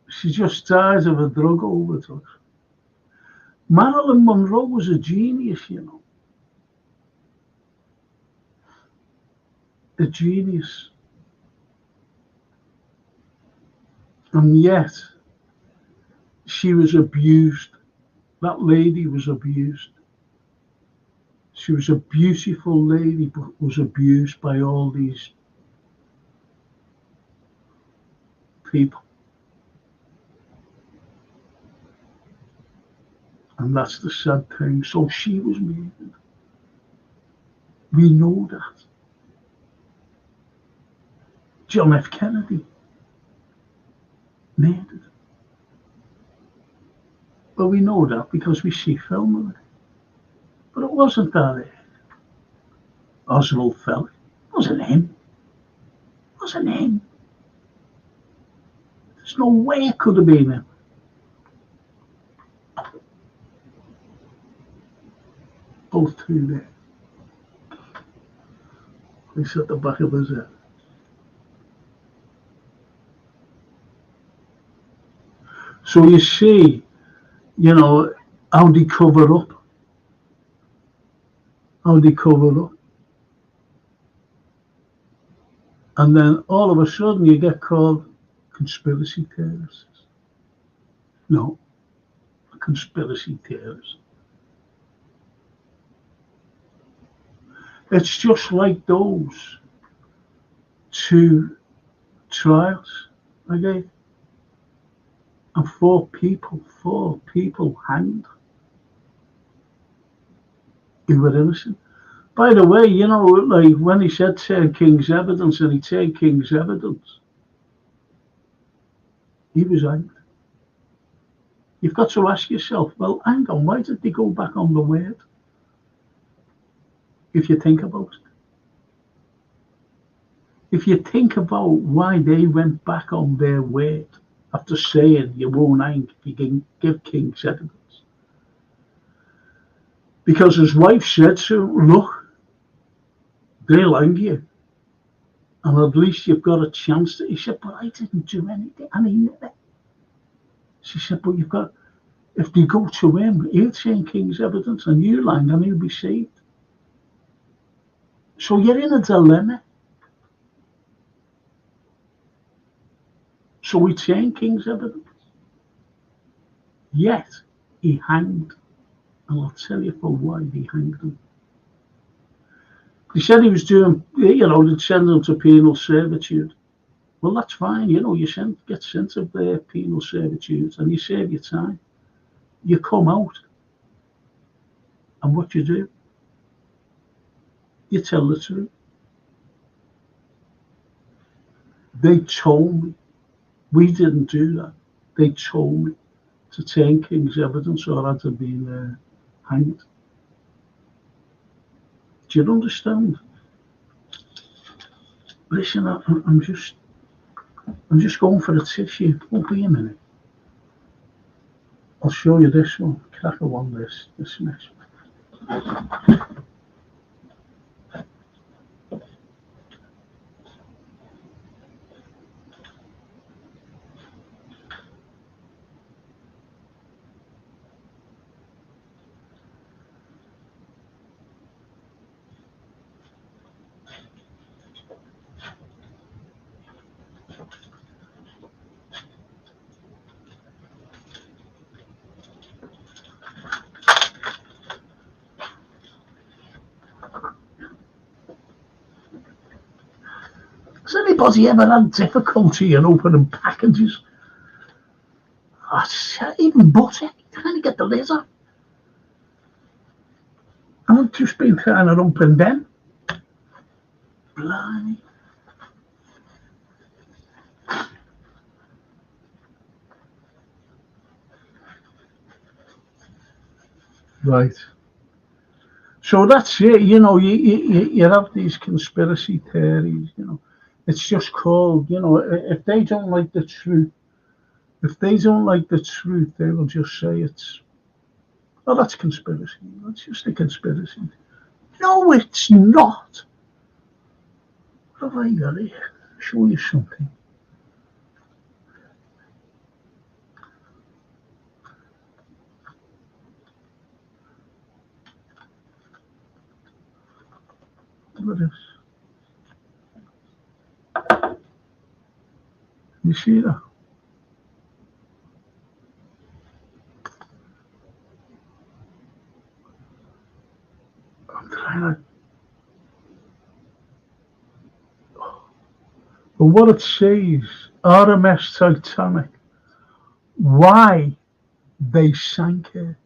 she just died of a drug overdose. Marilyn Monroe was a genius, a genius. And yet she was abused. That lady was abused. She was a beautiful lady, but was abused by all these people. And that's the sad thing. So she was murdered. We know that. John F. Kennedy, murdered. Well, we know that because we see film of it. But it wasn't that Oswald fell. It wasn't him. It wasn't him. There's no way it could have been him. Both two there. He's at the back of his head. So you see, how they cover up. How they cover up. And then all of a sudden you get called conspiracy theorists. No, a conspiracy theorist. It's just like those two trials, okay? And four people hanged who were innocent. By the way, like when he said turn King's evidence and he turned King's evidence, he was hanged. You've got to ask yourself, well, hang on, why did they go back on the word? If you think about it. If you think about why they went back on their word after saying you won't hang if you can give King's evidence. Because his wife said to him, look, they'll hang you. And at least you've got a chance to. He said, but I didn't do anything. And he knew it. She said, but you've got, if they go to him, he'll take King's evidence and you'll hang and he'll be saved. So you're in a dilemma. So we take King's evidence. Yet he hanged. And I'll tell you for why he hanged him. He said he was doing, they'd send him to penal servitude. Well, that's fine, you get sent to penal servitude and you serve your time. You come out, and what you do? You tell the truth. They told me. We didn't do that. They told me to take King's evidence or I'd have been hanged. Do you understand? Listen, I'm just going for a tissue. Won't be a minute. I'll show you this one. Cracker one, this next one. Has anybody ever had difficulty in opening packages? Even butter, you can't get the lid off. I've just been trying to open them. Blimey. Right. So that's it, you have these conspiracy theories, It's just called, if they don't like the truth, they will just say that's conspiracy. That's just a conspiracy. No, it's not. What have I got here? Show you something. Look at this. You see that? I'm trying to. But what it says, RMS Titanic, why they sank her.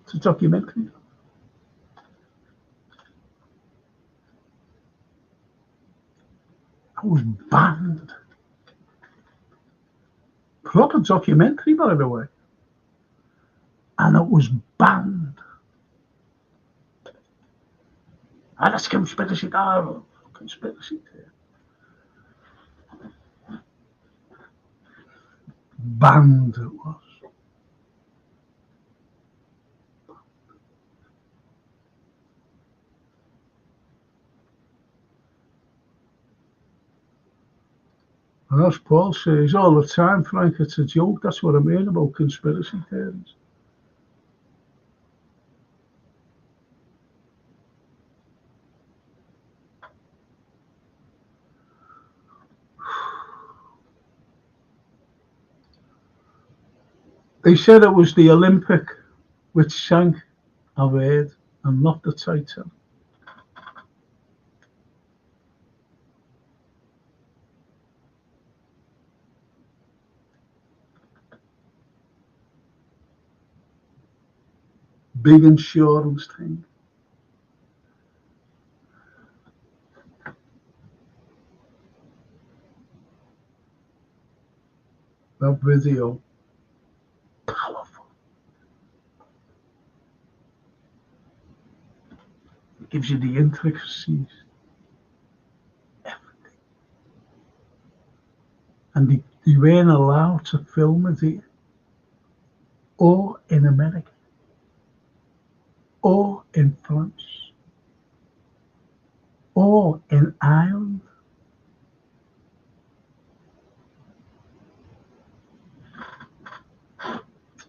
It's a documentary. I was banned. Proper documentary, by the way. And it was banned. And that's conspiracy. Oh, conspiracy theory. Banned it was. And as Paul says all the time, Frank, it's a joke. That's what I mean about conspiracy theories. They said it was the Olympic which sank, I've heard, and not the Titan. Big insurance thing. That video, powerful. It gives you the intricacies, everything. And they weren't allowed to film it here, or in America, or in France, or in Ireland.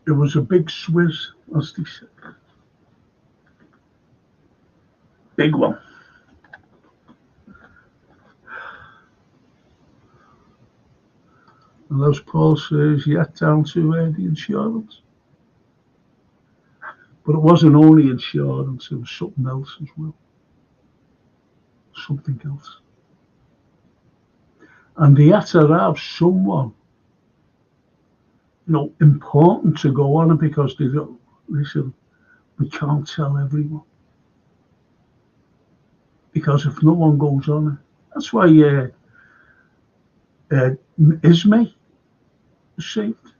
It was a big Swiss, as they said. Big one. And as Paul says, yet down to the insurance. But it wasn't only insurance, it was something else as well. Something else. And they had to have someone, important to go on it because they don't, listen, we can't tell everyone. Because if no one goes on it, that's why Ismay was saved.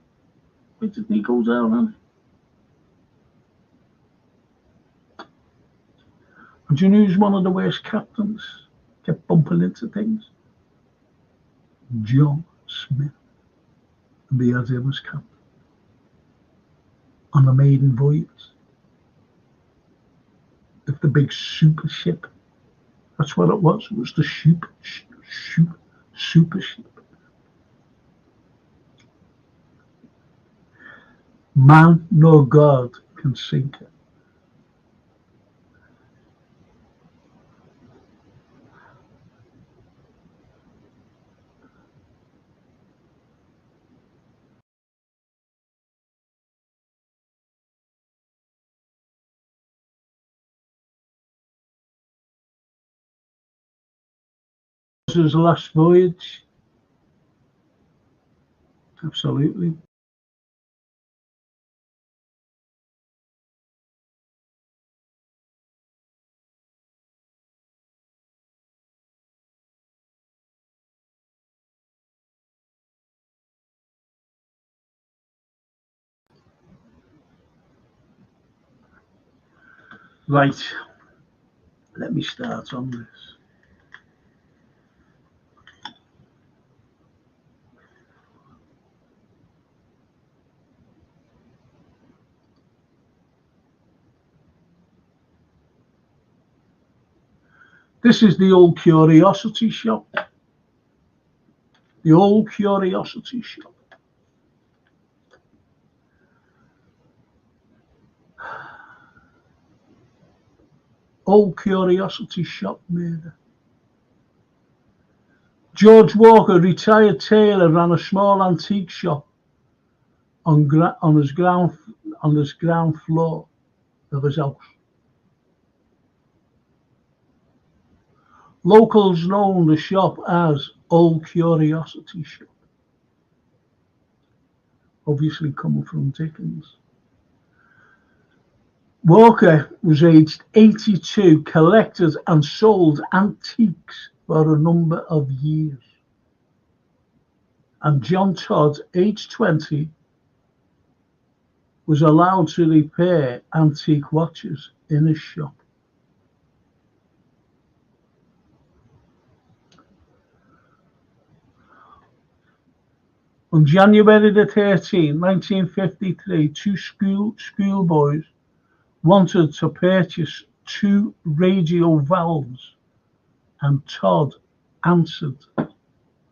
Why didn't he go down on it? And do you know who's one of the worst captains? Kept bumping into things. John Smith. And they had him as captain. On the maiden voyage. Of the big super ship. That's what it was. It was the super ship. Man nor God can sink it. This was his last voyage. Absolutely. Right. Let me start on this. This is the old curiosity shop. The old curiosity shop. Old curiosity shop murder. George Walker, retired tailor, ran a small antique shop on his ground floor of his house. Locals known the shop as Old Curiosity Shop, obviously coming from Dickens. Walker was aged 82, collected and sold antiques for a number of years. And John Todd, aged 20, was allowed to repair antique watches in his shop. On January the 13th, 1953, two schoolboys wanted to purchase two radio valves, and Todd answered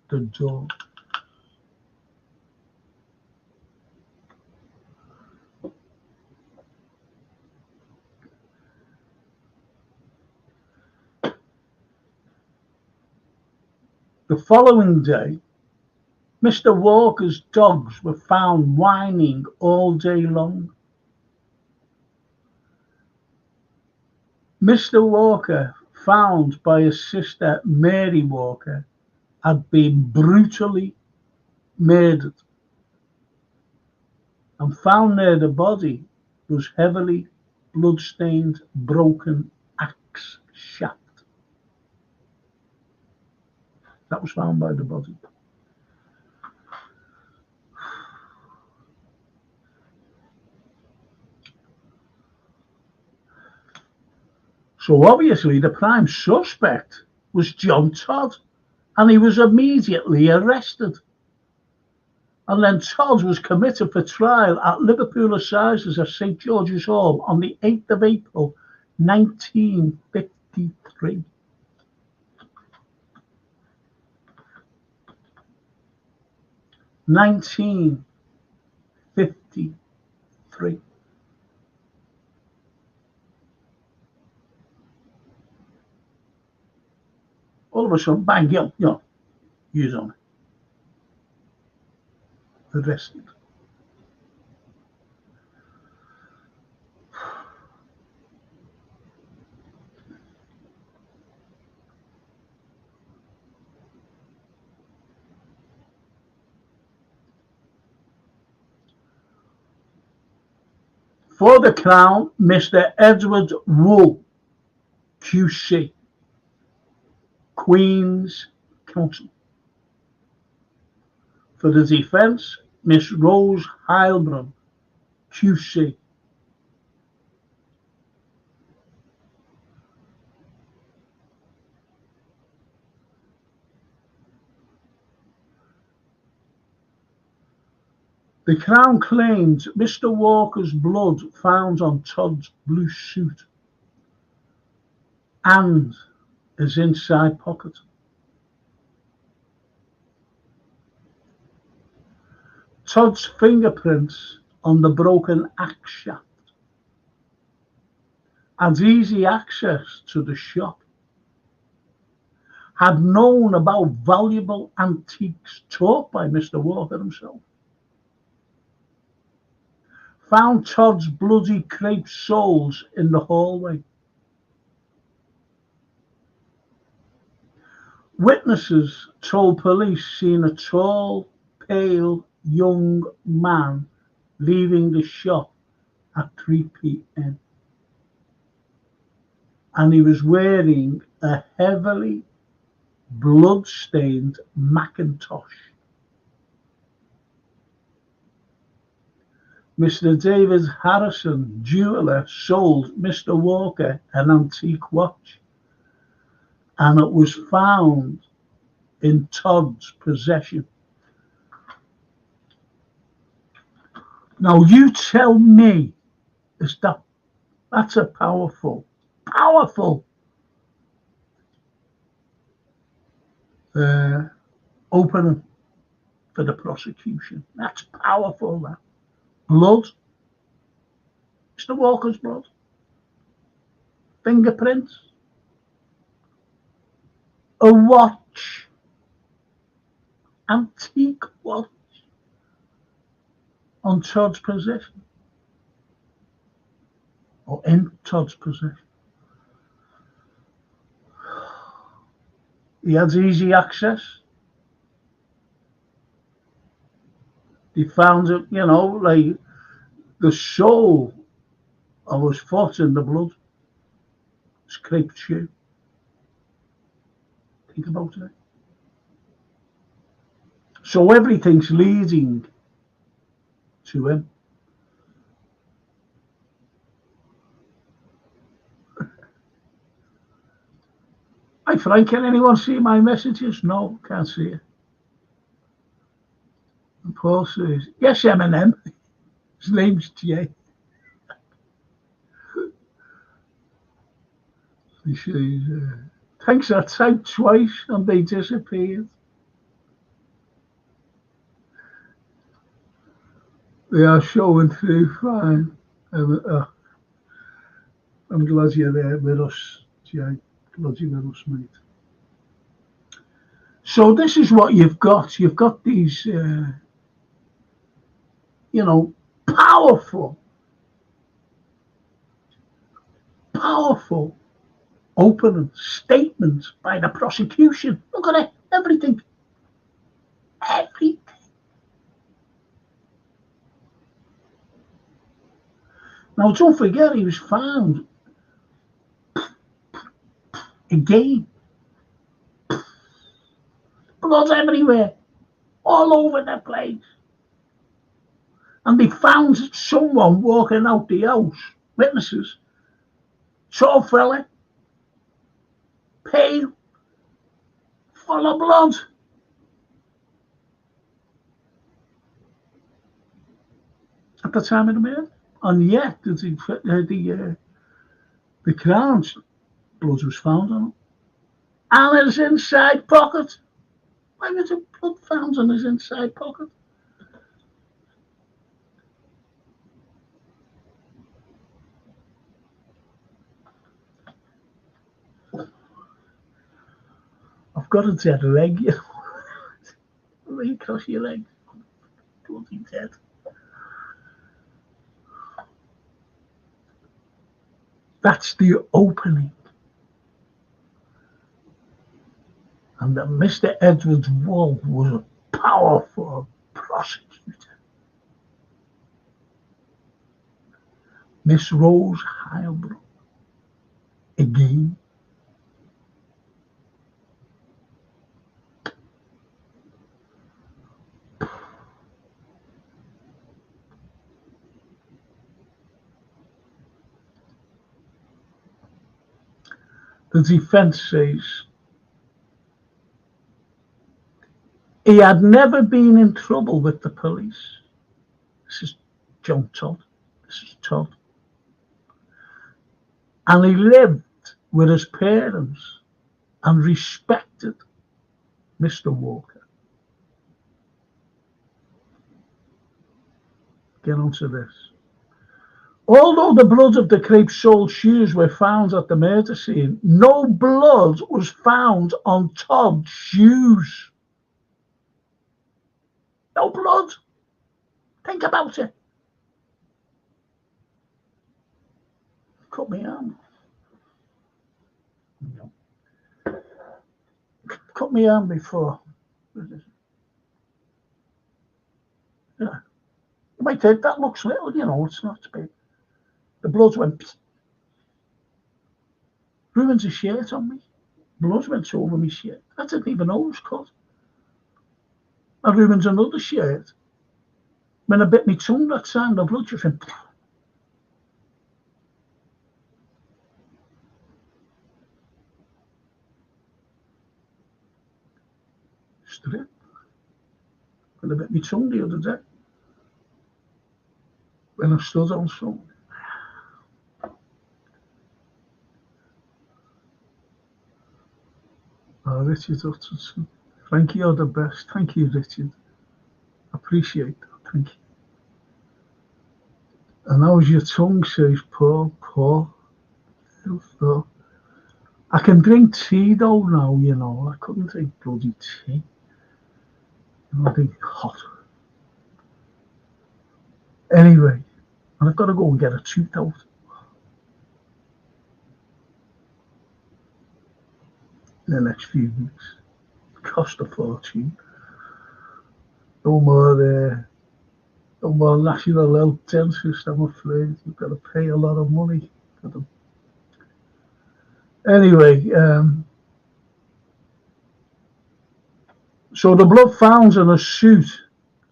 the door. The following day, Mr. Walker's dogs were found whining all day long. Mr. Walker, found by his sister Mary Walker, had been brutally murdered, and found near the body was heavily blood-stained broken axe shaft. That was found by the body. So obviously the prime suspect was John Todd, and he was immediately arrested. And then Todd was committed for trial at Liverpool Assizes at St George's Hall on the 8th of April 1953. All of a sudden, bang, he's on it. Arrested. For the Crown, Mr. Edward Wool, QC, Queen's Counsel. For the defence, Miss Rose Heilbrunn, QC. The Crown claimed Mr. Walker's blood found on Todd's blue suit and his inside pocket. Todd's fingerprints on the broken axe shaft, had easy access to the shop, had known about valuable antiques taught by Mr. Walker himself, found Todd's bloody crepe soles in the hallway. Witnesses told police seeing a tall, pale young man leaving the shop at 3 p.m. and he was wearing a heavily blood-stained Macintosh. Mr. David Harrison, jeweller, sold Mr. Walker an antique watch, and it was found in Todd's possession. Now you tell me, that's a powerful opening for the prosecution. That's powerful, that. Blood, Mr. Walker's blood, fingerprints, a watch antique watch on Todd's possession, or in Todd's possession. He had easy access. He found it, like the sole of his foot in the blood, scraped shoe. Think about it. So everything's leading to him. Hi Frank, can anyone see my messages? No, can't see it. And Paul says, yes, Eminem. His name's Jay. He says, thanks, I typed twice and they disappeared. They are showing through fine. I'm glad you're there with us, Jay. Glad you're with us, mate. So this is what you've got. You've got these, powerful opening statements by the prosecution. Look at it, everything. Now, don't forget, he was found again. Blood everywhere, all over the place. And they found someone walking out the house, witnesses, tall fella, pale, full of blood. At the time of the murder. And yet, the Crown's blood was found on him. And his inside pocket. Why was the blood found in his inside pocket? I've got a dead leg. Lay across your leg. Bloody dead. That's the opening. And that Mr. Edwards Wolf was a powerful prosecutor. Miss Rose Heilbrook, again. The defense says he had never been in trouble with the police. This is John Todd. This is Todd. And he lived with his parents and respected Mr. Walker. Get on to this. Although the blood of the crepe's sole shoes were found at the murder scene, no blood was found on Todd's shoes. No blood. Think about it. Cut me arm. Cut me arm before. Yeah. You might think that looks little, it's not big. The blood went. Ruins a shirt on me. Blood went over my shirt. I didn't even know it was cut. I ruins another shirt. When I bit my tongue that time, the blood just went. Straight. When I bit my tongue the other day. When I stood on something. Oh, Richard Hutchinson. Frankie, you're the best. Thank you, Richard. Appreciate that. Thank you. And how's your tongue, says Paul. I can drink tea though now, I couldn't drink bloody tea. Bloody hot. Anyway, and I've got to go and get a tooth out. In the next few weeks. Cost a fortune. No more national health dentist, I'm afraid. You've got to pay a lot of money for them. Anyway, so the blood found in a suit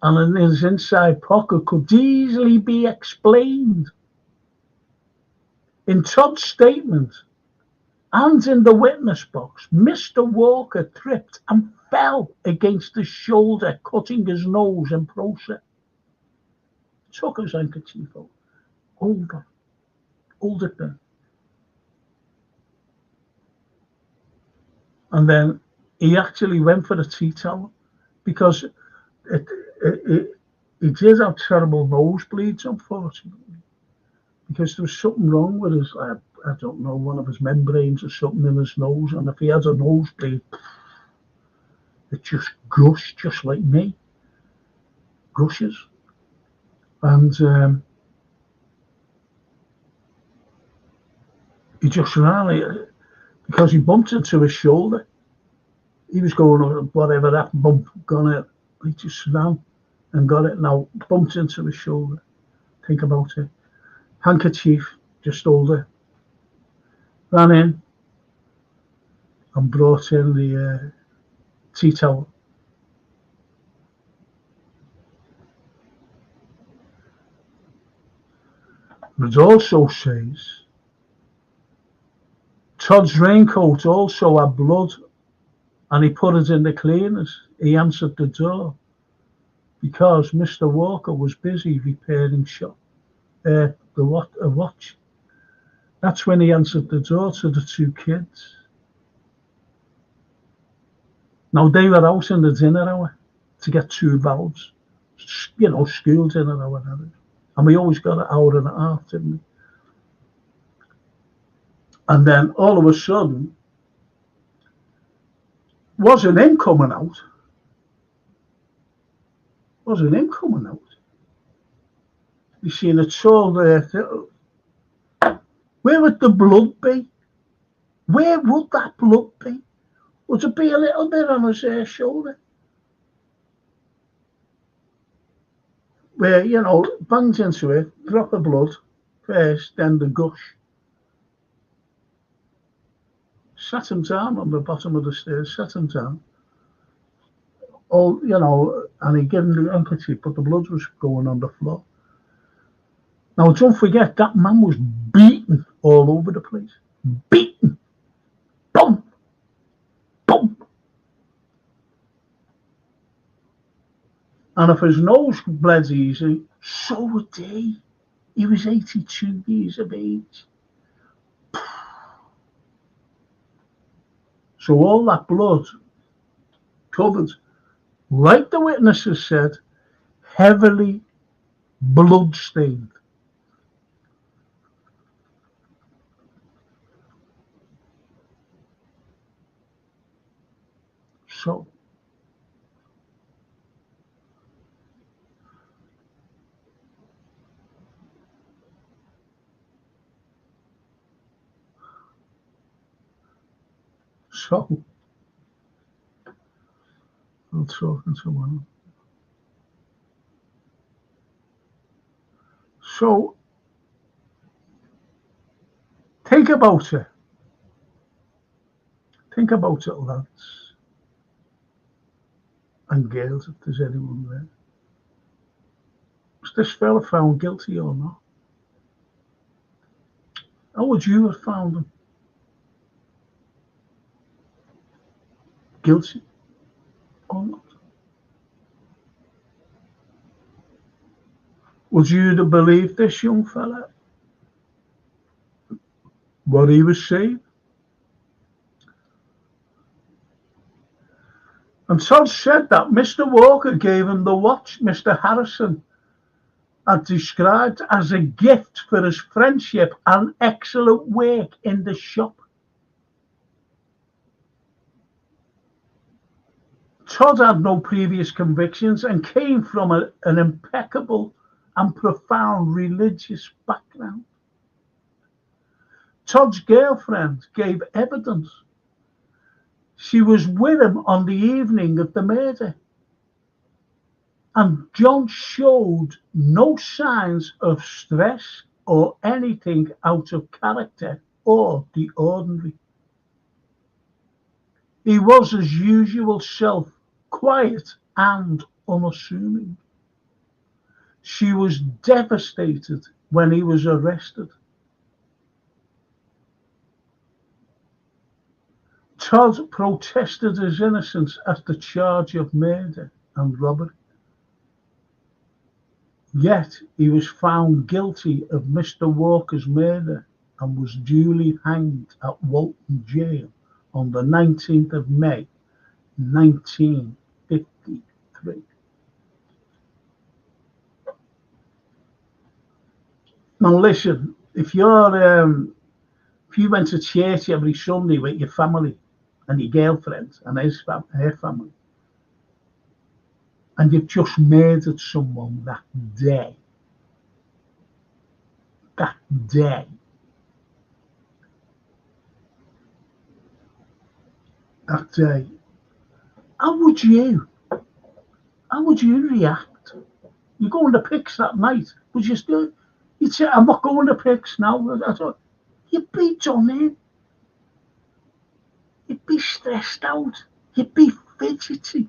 and in his inside pocket could easily be explained. In Todd's statement and in the witness box, Mr. Walker tripped and fell against his shoulder, cutting his nose in process. Took his handkerchief out. Hold it there. And then he actually went for the tea towel because he did have terrible nosebleeds, unfortunately, because there was something wrong with his, I don't know, one of his membranes or something in his nose. And if he had a nosebleed, it just gushed, just like me. Gushes. And he just ran because he bumped into his shoulder. He was going, whatever that bump got it. He just ran and got it. Now bumped into his shoulder. Think about it. Handkerchief, just hold it. Ran in and brought in the tea towel. It also says Todd's raincoat also had blood and he put it in the cleaners. He answered the door because Mr. Walker was busy repairing a watch. That's when he answered the door to the two kids. Now they were out in the dinner hour to get 2 valves, school dinner hour. And we always got an hour and a half, didn't we? And then all of a sudden, wasn't him coming out. You see, and it's all there. Where would the blood be? Where would that blood be? Would it be a little bit on his shoulder? Where, banged into it, drop of blood first, then the gush. Sat him down on the bottom of the stairs, sat him down. And he gave him the handkerchief, but the blood was going on the floor. Now, don't forget, that man was beaten all over the place. Beaten. Boom. Boom. And if his nose bled easy, so would he. He was 82 years of age. So all that blood covered, like the witnesses said, heavily blood-stained. So I'm talking to one. So think about it. Think about it, lads and girls, if there's anyone there. Was this fella found guilty or not? How would you have found him? Guilty or not? Would you have believed this young fella? What he was saying? And Todd said that Mr. Walker gave him the watch Mr. Harrison had described as a gift for his friendship and excellent work in the shop. Todd had no previous convictions and came from an impeccable and profound religious background. Todd's girlfriend gave evidence. She was with him on the evening of the murder. And John showed no signs of stress or anything out of character or the ordinary. He was his usual self, quiet and unassuming. She was devastated when he was arrested. Todd protested his innocence at the charge of murder and robbery. Yet he was found guilty of Mr. Walker's murder and was duly hanged at Walton Jail on the 19th of May, 1953. Now listen, if you went to church every Sunday with your family and your girlfriend and her family, and you've just murdered someone that day, that day, how would you react? You're going to Picks that night, would you still? You'd say, I'm not going to Picks now. I thought, you'd be done in. You'd be stressed out. You'd be fidgety.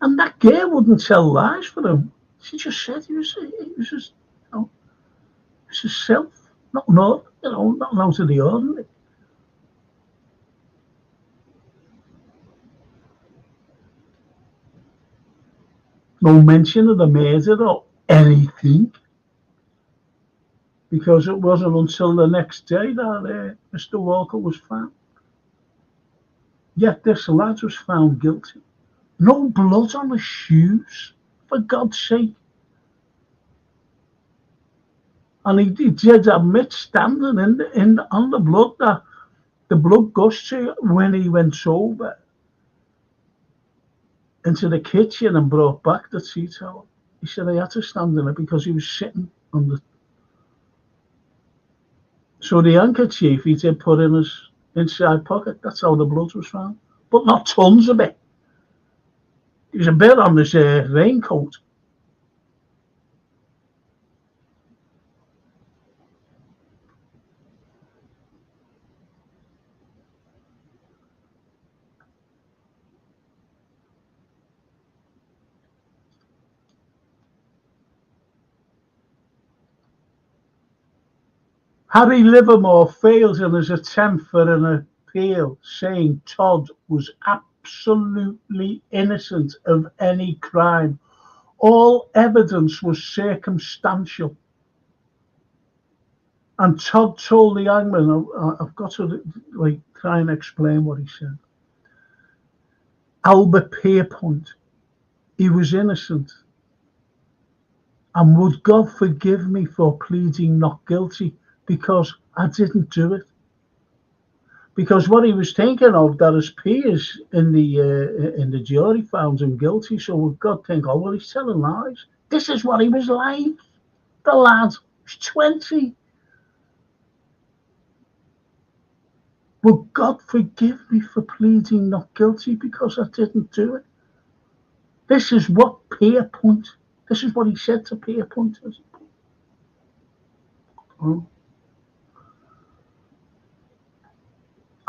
And that girl wouldn't tell lies for him. She just said he was just, it's his self, not out of the ordinary. No mention of the murder or anything, because it wasn't until the next day that Mr. Walker was found. Yet this lad was found guilty. No blood on his shoes, for God's sake. And he did admit standing on the blood that the blood gushed when he went over into the kitchen and brought back the tea towel. He said he had to stand in it because he was sitting on the. So the handkerchief he did put in his inside pocket. That's how the blood was found, but not tons of it. There's a bit on his raincoat. Harry Livermore failed in his attempt for an appeal, saying Todd was absolutely innocent of any crime. All evidence was circumstantial. And Todd told the hangman, I've got to try and explain what he said. Albert Pierpont, he was innocent. And would God forgive me for pleading not guilty because I didn't do it? Because what he was thinking of, that his peers in the jury found him guilty, so would God think, oh, well, he's telling lies. This is what he was like. The lad was 20. Would God forgive me for pleading not guilty because I didn't do it? This is what Pierpont, this is what he said to Pierpont. Oh.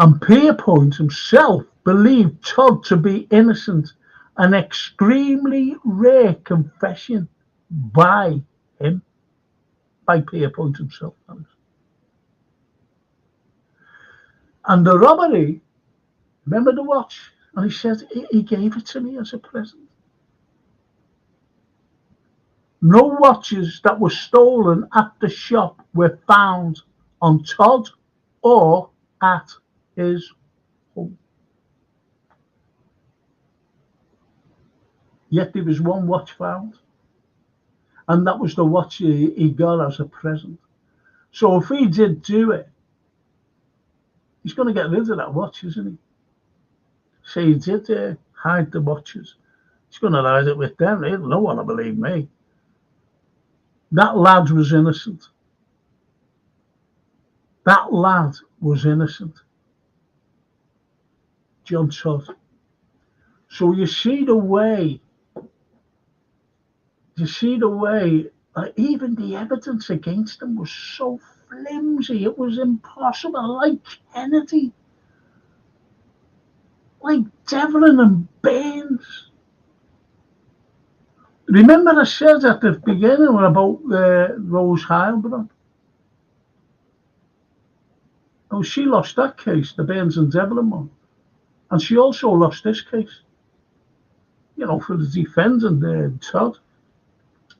And Pierpont himself believed Todd to be innocent, an extremely rare confession by him, by Pierpont himself. And the robbery, remember the watch? And he said he gave it to me as a present. No watches that were stolen at the shop were found on Todd or at his home. Yet there was one watch found, and that was the watch he got as a present. So if he did do it, he's going to get rid of that watch, isn't he? say he did hide the watches. He's going to hide it with them. They don't want to believe me. That lad was innocent. That lad was innocent. John Todd. So even the evidence against him was so flimsy, it was impossible. Like Kennedy, like Devlin and Baines. Remember I said at the beginning about Rose Heilbrunn? Oh, she lost that case, the Baines and Devlin one. And she also lost this case, for the defending Todd.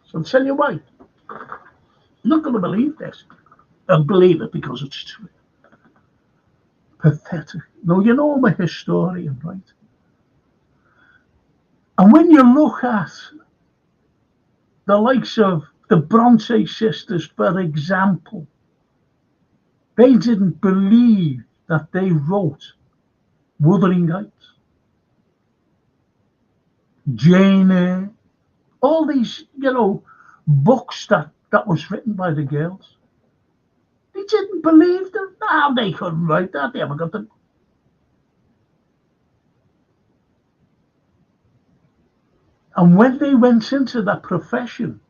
So I'll tell you why. I'm not going to believe this. I'll believe it because it's true. Pathetic. Now, I'm a historian, right? And when you look at the likes of the Bronte sisters, for example, they didn't believe that they wrote Wuthering Heights, Jane Eyre, all these, books that was written by the girls. They didn't believe them. No, they couldn't write that. They haven't got the. And when they went into that profession,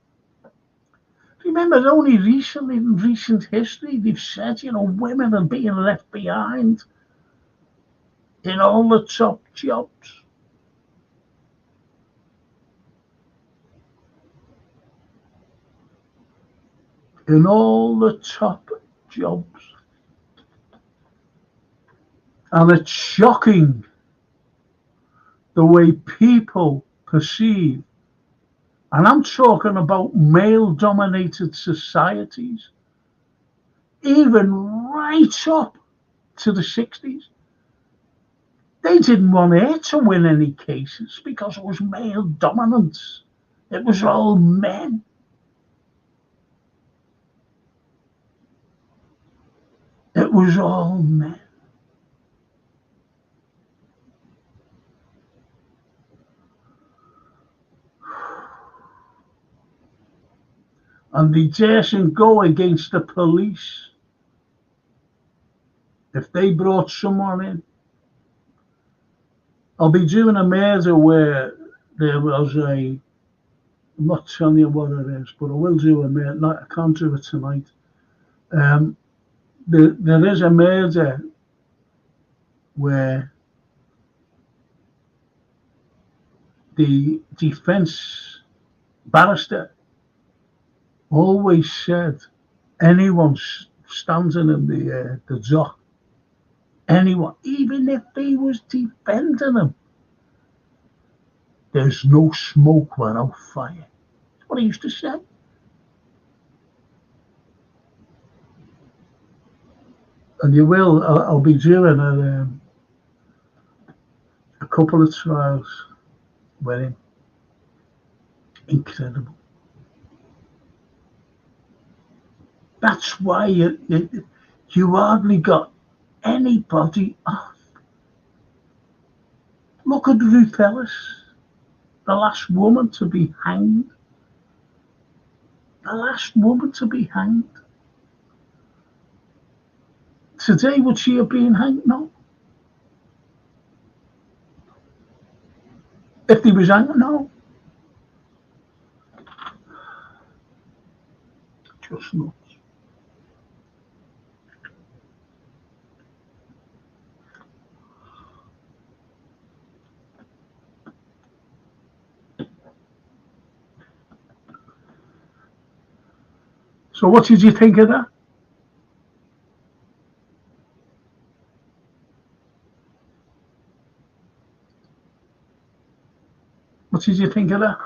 remember only recently, in recent history, they've said, women are being left behind in all the top jobs. In all the top jobs. And it's shocking the way people perceive, and I'm talking about male-dominated societies, even right up to the 60s. They didn't want her to win any cases because it was male dominance. It was all men. It was all men. And they daresn't go against the police. If they brought someone in, I'll be doing a murder where there was I'm not telling you what it is, but I will do a murder. I can't do it tonight. There is a murder where the defense barrister always said anyone standing in the dock, anyone, even if he was defending him, there's no smoke without fire. That's what he used to say. And I'll be doing a couple of trials with him. Incredible. That's why you hardly got anybody off. Look at Ruth Ellis, the last woman to be hanged. The last woman to be hanged. Today, would she have been hanged? No. If he was hanged, no. Just nuts. So what did you think of that? What did you think of that?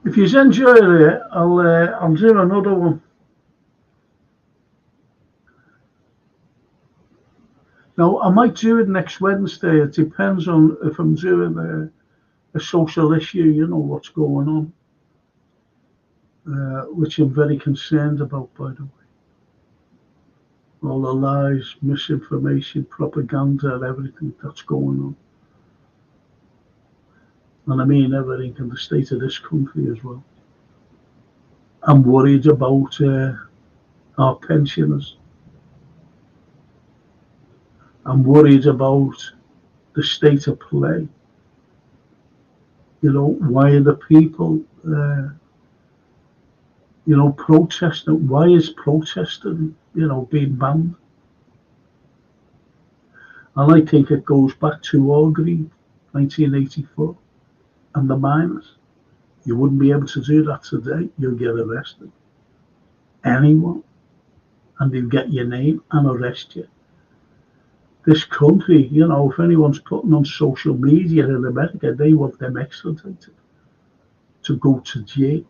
If you enjoyed it, I'll do another one. Now, I might do it next Wednesday. It depends on if I'm doing a social issue, what's going on, which I'm very concerned about, by the way. all the lies, misinformation, propaganda, and everything that's going on. And I mean everything in the state of this country as well. I'm worried about our pensioners. I'm worried about the state of play. Why are the people, protesting? Why is protesting, being banned? And I think it goes back to Orgreave, 1984, and the miners. You wouldn't be able to do that today. You'll get arrested. Anyone, and they'll get your name and arrest you. This country, if anyone's putting on social media in America, they want them extradited to go to jail.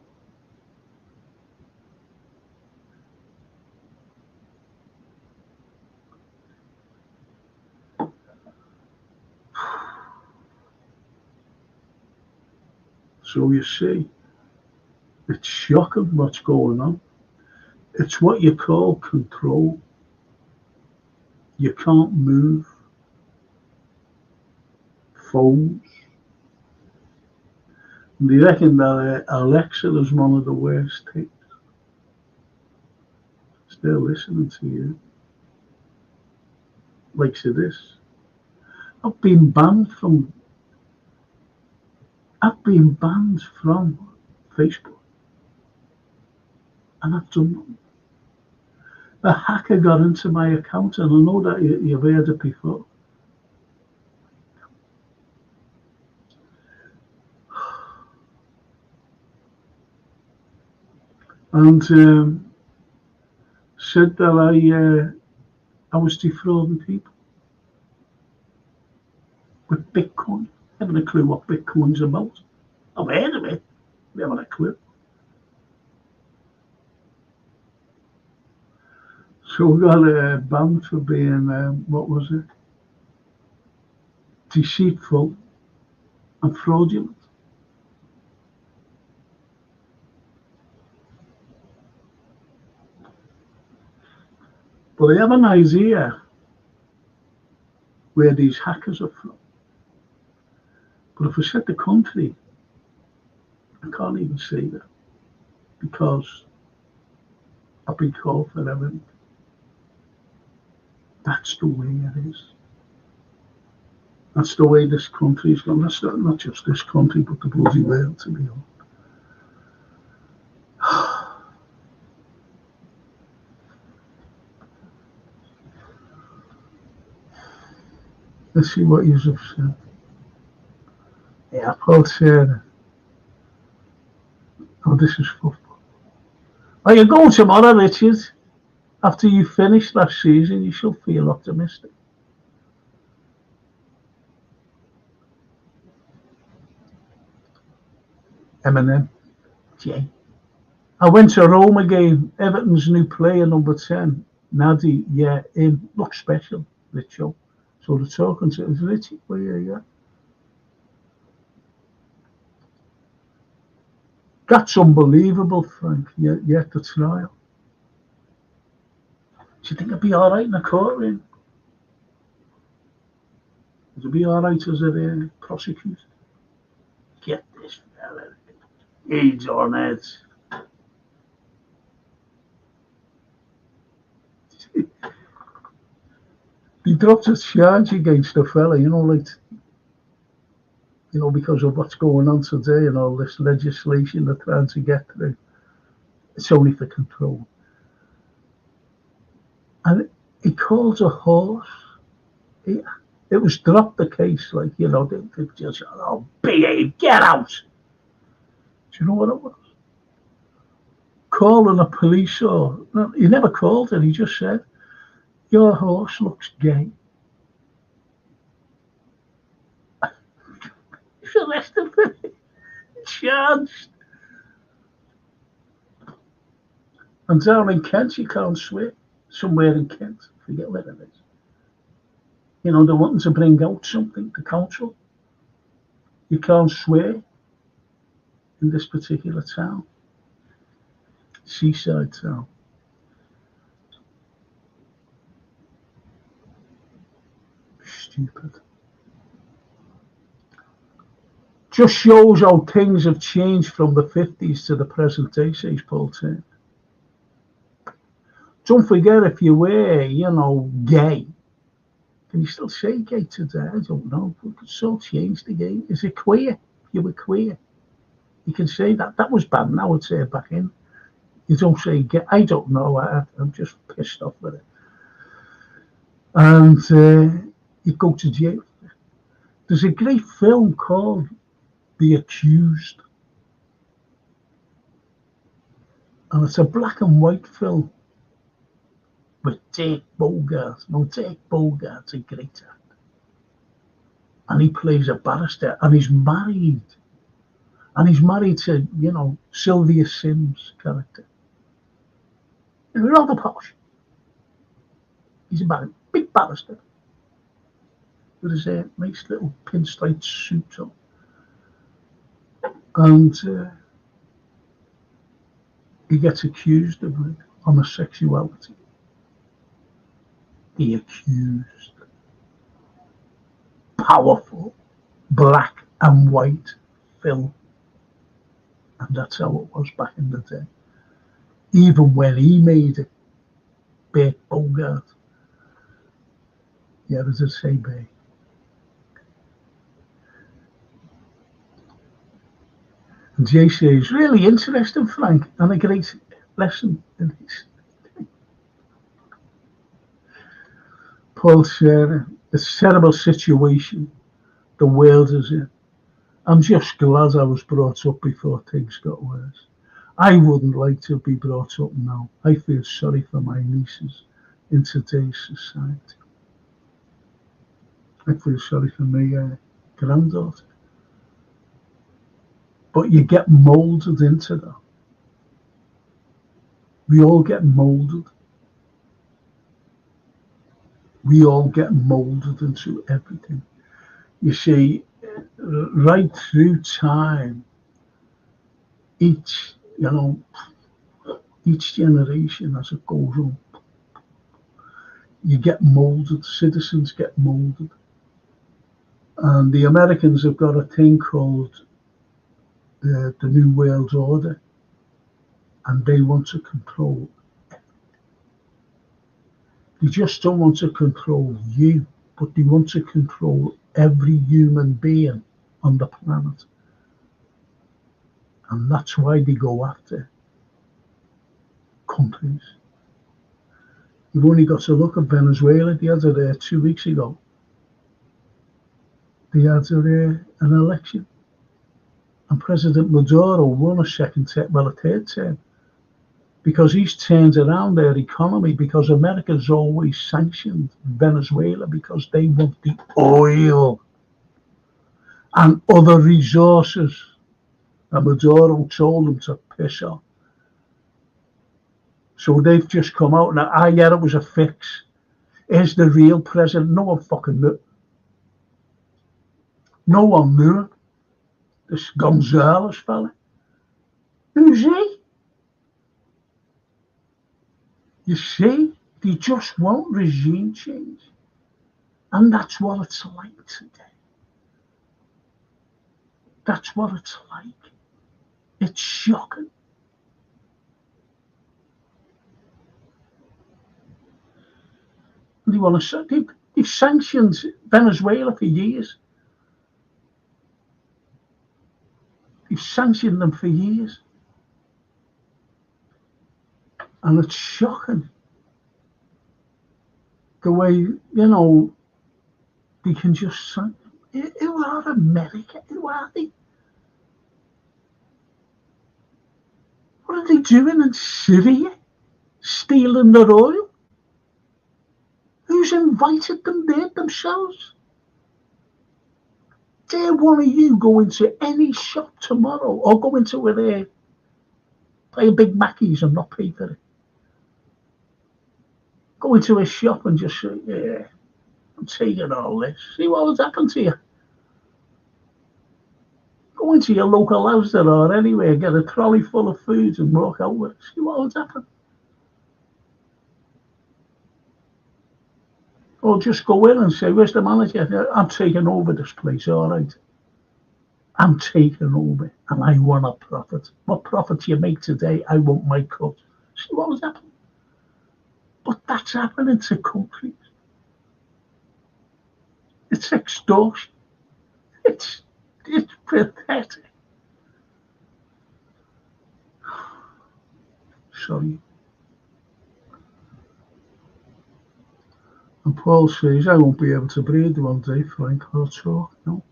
So you see, it's shocking what's going on. It's what you call control. You can't move phones. And they reckon that Alexa is one of the worst things. Still listening to you. Like to this. I've been banned from Facebook. And I've done nothing. A hacker got into my account, and I know that you've heard it before. And said that I was defrauding people with Bitcoin. I haven't a clue what Bitcoin's about. I've heard of it. I haven't a clue. So we got banned for being, what was it? Deceitful and fraudulent. But I have an idea where these hackers are from. But if I said the country, I can't even say that because I've been called for everything. That's the way it is. That's the way this country is going. That's not just this country, but the bloody world, to be honest. Let's see what you've said. Yeah, Paul said, oh, this is football. Are you going tomorrow, Richard? After you finish that season, you should feel optimistic. Eminem, Jay. I went to Rome again. Everton's new player, number 10, Nadi, yeah, him. Looks special, Richo. So they're talking to us, Richie, where are you? That's unbelievable, Frank. Yeah, the trial. Do you think it'd be all right in the courtroom? Would it be all right as a prosecutor? Get this fella. He's on it. He dropped a charge against the fella, because of what's going on today and all this legislation they're trying to get through. It's only for control. And he calls a horse. It was dropped the case, they just, oh, behave, get out. Do you know what it was? Calling a police or, no, he never called it, he just said, your horse looks gay. He's arrested for it. Charged. And down in Kent, you can't swear. Somewhere in Kent, forget where it is. They're wanting to bring out something to council. You can't swear in this particular town. Seaside town. stupid. Just shows how things have changed from the 50s to the present day, says Paul Turner. Don't forget, if you were, gay, can you still say gay today? I don't know. It's all changed the game. Is it queer? If you were queer, you can say that. That was bad. Now it's back in. You don't say gay. I don't know. I'm just pissed off with it. And you go to jail. There's a great film called The Accused. And it's a black and white film with Dirk Bogarde. Now, Dirk Bogarde's a great actor. And he plays a barrister, and he's married. And he's married to, Sylvia Sims' character. Rather posh. He's a big barrister with his nice little pinstripe suit on. And he gets accused of homosexuality. The Accused. Powerful, black and white film. And that's how it was back in the day. Even when he made it, Dirk Bogarde. Yeah, does it say Bay? And Jay says, really interesting, Frank, and a great lesson in history. Paul said, it's a terrible situation the world is in. I'm just glad I was brought up before things got worse. I wouldn't like to be brought up now. I feel sorry for my nieces in today's society. I feel sorry for my granddaughter. But you get molded into that. We all get molded. We all get molded into everything. You see, right through time, each generation as it goes on, you get molded, citizens get molded. And the Americans have got a thing called the New World Order, and they want to control everything. They just don't want to control you, but they want to control every human being on the planet. And that's why they go after countries. You've only got to look at Venezuela. They had it 2 weeks ago. They had an election. And President Maduro won a third term. Because he's turned around their economy, because America's always sanctioned Venezuela because they want the oil and other resources. And Maduro told them to piss off. So they've just come out now. Yeah, it was a fix. Here's the real president. No one fucking knew. No one knew it. This Gonzalez fella. Who's he? You see, they just want regime change. And that's what it's like today. That's what it's like. It's shocking. They want to. They've sanctioned Venezuela for years. They've sanctioned them for years. And it's shocking the way, they can just say, who are America? Who are they? What are they doing in Syria? Stealing their oil? Who's invited them there themselves? Dare one of you go into any shop tomorrow or go into buy a Big Mackey's and not pay for it? Go into a shop and just say, yeah, I'm taking all this. See what would happen to you? Go into your local Asda or anywhere, get a trolley full of food and walk out with it. See what would happen? Or just go in and say, where's the manager? I'm taking over this place, all right. I'm taking over and I want a profit. What profit you make today, I want my cut. See what was happening? But that's happening to countries. It's extortion. It's it's pathetic. Sorry. And Paul says, I won't be able to breathe one day, Frank, or talk. No,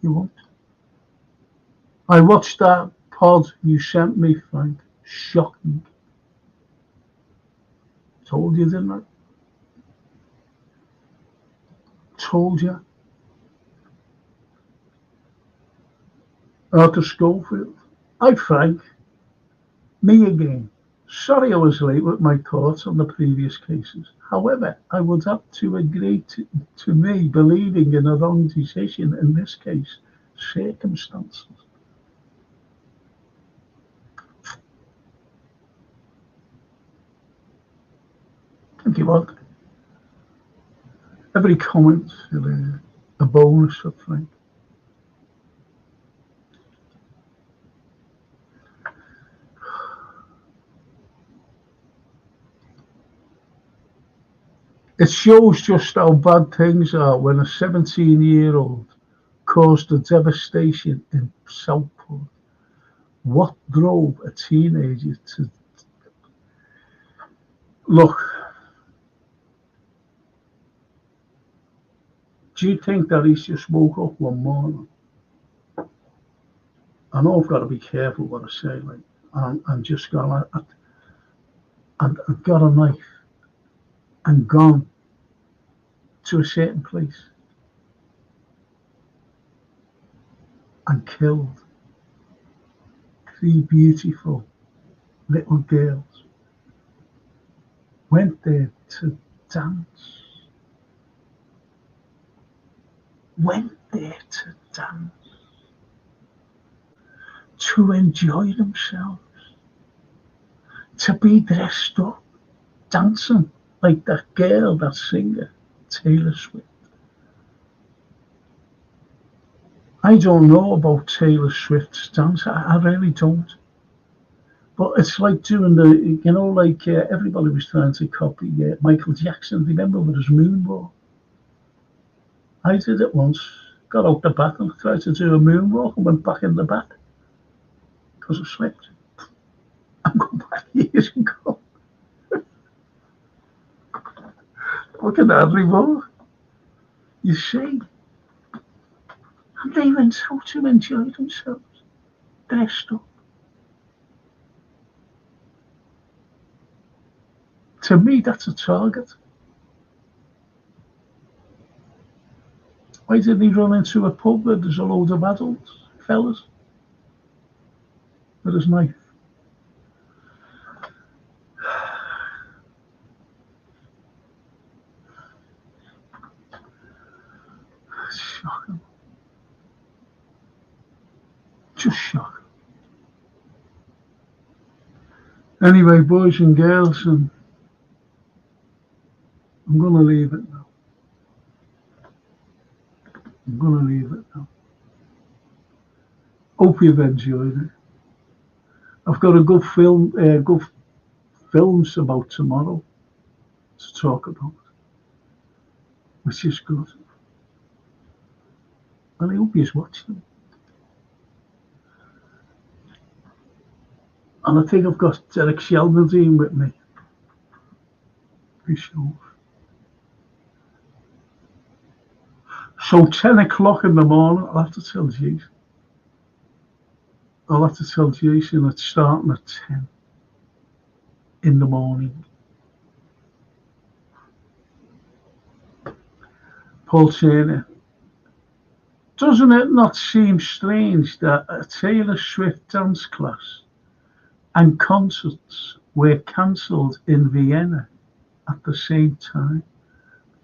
you won't. I watched that pod you sent me, Frank. Shocking. Told you, didn't I? Told you. Arthur Schofield. Hi, Frank. Me again. Sorry I was late with my thoughts on the previous cases. However, I would have to agree to me believing in a wrong decision in this case. Circumstances. Thank you, Mark. Every comment is a bonus for Frank. It shows just how bad things are when a 17-year-old caused the devastation in Southport. What drove a teenager to look? Do you think that he's just woke up one morning? I know I've got to be careful what I say, like, and just got and got a knife and gone to a certain place and killed three beautiful little girls. Went there to dance. Went there to dance. To enjoy themselves. To be dressed up. Dancing like that girl, that singer, Taylor Swift. I don't know about Taylor Swift's dance. I really don't. But it's like doing like everybody was trying to copy Michael Jackson. Remember with his moonwalk? I did it once. Got out the back and tried to do a moonwalk and went back in the back because I slipped. I'm going back years ago. Look at that revolve. You see? And they went out to enjoy themselves, dressed up. To me, that's a target. Why didn't he run into a pub where there's a load of adults, fellas, with his knife? It's shocking. Just shocking. Anyway, boys and girls, and I'm going to leave it now. I'm going to leave it now. Hope you've enjoyed it. I've got a good films about tomorrow to talk about, which is good. And I hope you're watching. And I think I've got Derek Sheldon with me. Be sure. So 10 o'clock in the morning, I'll have to tell Jason. I'll have to tell Jason it's starting at 10 in the morning. Paul Turner. Doesn't it not seem strange that a Taylor Swift dance class and concerts were cancelled in Vienna at the same time,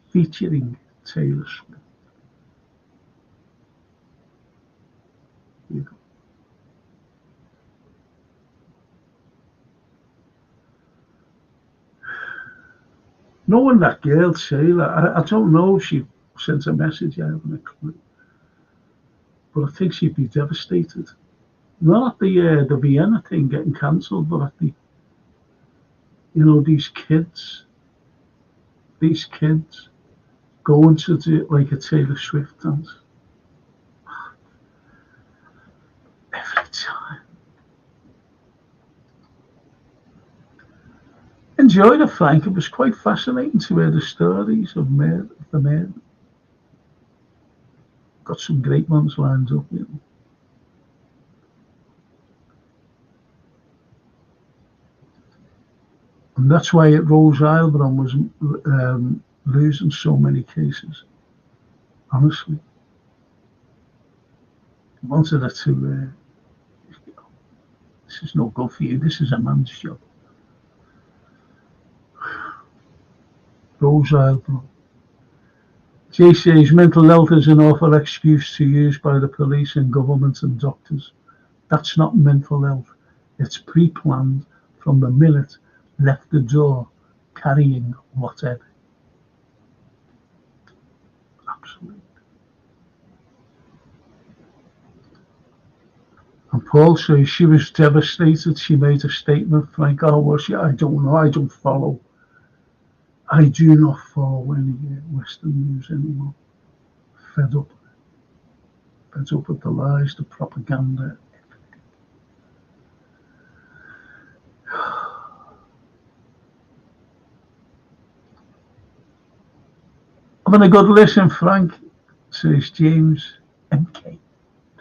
featuring Taylor Swift? Here you go. Knowing that girl, Taylor, I don't know if she sent a message, I haven't a clue. But I think she'd be devastated. Not at the Vienna thing getting cancelled, but at the, these kids going to do like a Taylor Swift dance every time. Enjoyed it, Frank. It was quite fascinating to hear the stories of the men. Got some great ones lined up. And that's why Rose Island was losing so many cases. Honestly, wanted it to. This is no good for you. This is a man's job. Rose Island. Jay says mental health is an awful excuse to use by the police and government and doctors. That's not mental health. It's pre-planned from the minute left the door, carrying whatever. Absolutely. And Paul says she was devastated. She made a statement. Frank, oh, was she? I don't know. I don't follow. I do not follow any Western news anymore. Fed up. Fed up with the lies, the propaganda. Having a good listen, Frank, says James MK.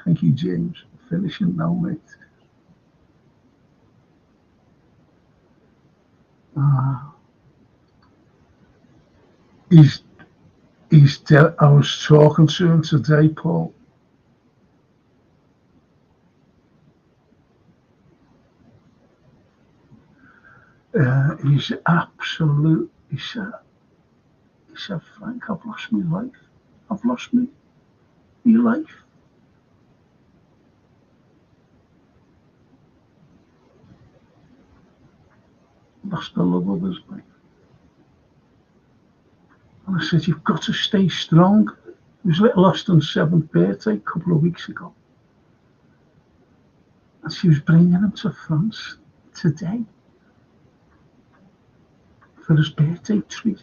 Thank you, James. Finishing now, mate. Ah, he's I was talking to him today, Paul. He's absolute. He said, Frank, I've lost my life. I've lost my life. Lost the love of his life. And I said, you've got to stay strong. He was little Austin's 7th birthday a couple of weeks ago. And she was bringing him to France today for his birthday treat.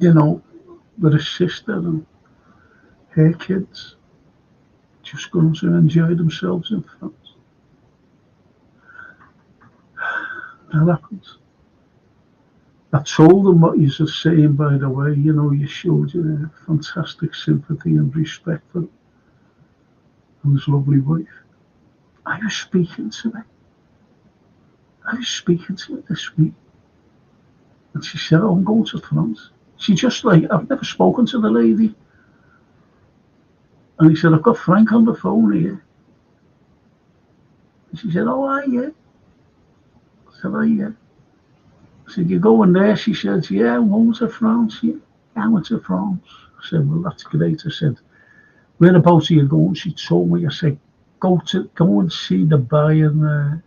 With his sister and her kids just going to enjoy themselves in France. That happens. I told him what you were saying, by the way. You showed your fantastic sympathy and respect for him and his lovely wife. I was speaking to her. I was speaking to her this week. And she said, oh, I'm going to France. She just I've never spoken to the lady. And he said, I've got Frank on the phone here. And she said, oh, are you? I said, oh, yeah. I said, you're going there? She said, yeah, I'm going to France. Yeah, I went to France. I said, well, that's great. I said, whereabouts are you going? She told me. I said, go and see the Bayern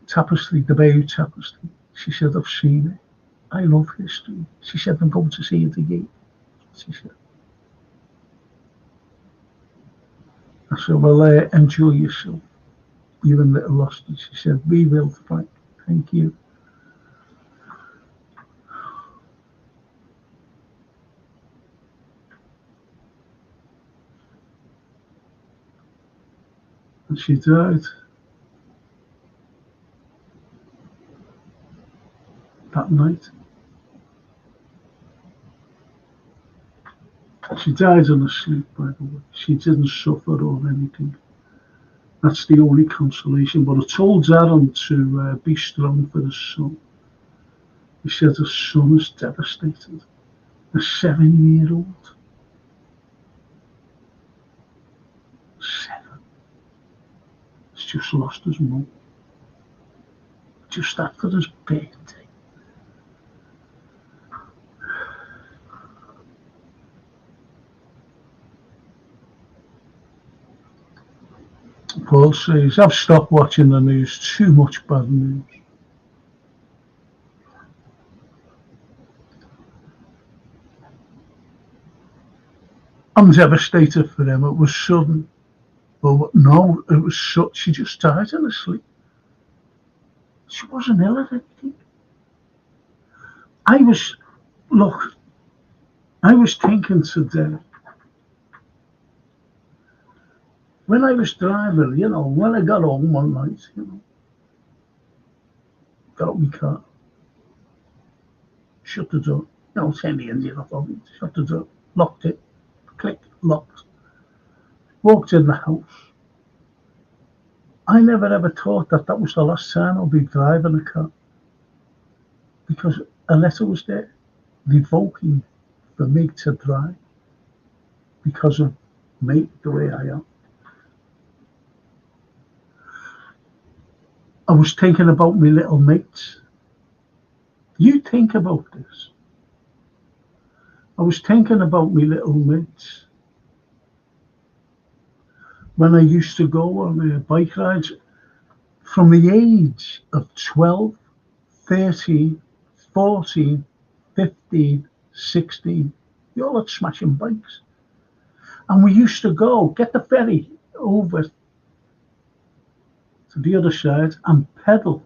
tapestry, the Bayeux tapestry. She said, I've seen it. I love history. She said, I'm going to see it again. She said. I said, well, enjoy yourself. You and little Austin. She said, we will, Frank. Thank you. And she died that night. She died in her sleep, by the way. She didn't suffer or anything. That's the only consolation. But I told Darren to be strong for his son. He said his son is devastated. A 7-year-old. 7. He's just lost his mum. Just after his birthday. Paul says, I've stopped watching the news. Too much bad news. I'm devastated for him. It was sudden. But no, it was she just died in her sleep. She wasn't ill or anything. Look, I was thinking today, when I was driving, when I got home one night, got out my car, shut the door, send the engine off of it, shut the door, locked it, click, locked, walked in the house. I never ever thought that was the last time I'll be driving a car, because a letter was there revoking for me to drive because of me, the way I am. I was thinking about my little mates. You think about this. I was thinking about my little mates. When I used to go on bike rides from the age of 12, 13, 14, 15, 16, you all had smashing bikes. And we used to get the ferry over to the other side and pedal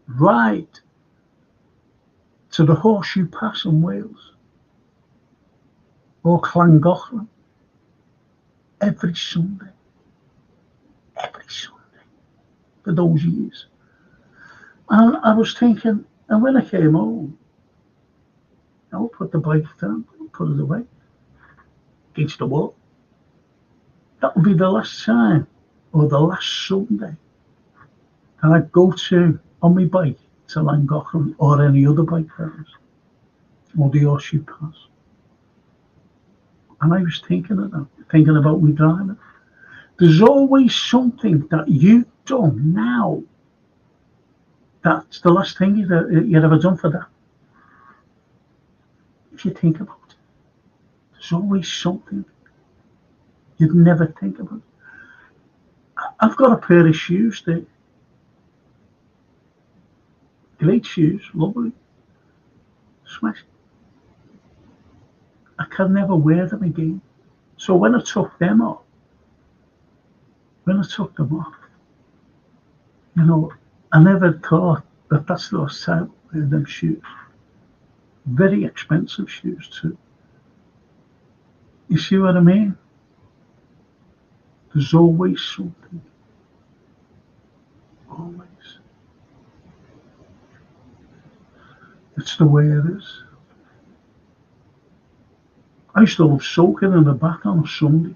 right to the Horseshoe Pass in Wales or Llangollen every Sunday for those years. And I was thinking, and when I came home, I'll put the bike down, put it away against the wall. That would be the last time or the last Sunday that I'd go to on my bike to Llangollen or any other bike rides or the Horseshoe Pass. And I was thinking of that, thinking about me driving. There's always something that you've done now that's the last thing you've ever done for that. If you think about it, there's always something you'd never think about. I've got a pair of shoes there. Great shoes, lovely. Smash. I can never wear them again. So when I took them off, I never thought that that's the last time I wear them shoes. Very expensive shoes too. You see what I mean? There's always something. Always. It's the way it is. I used to love soaking in the bath on a Sunday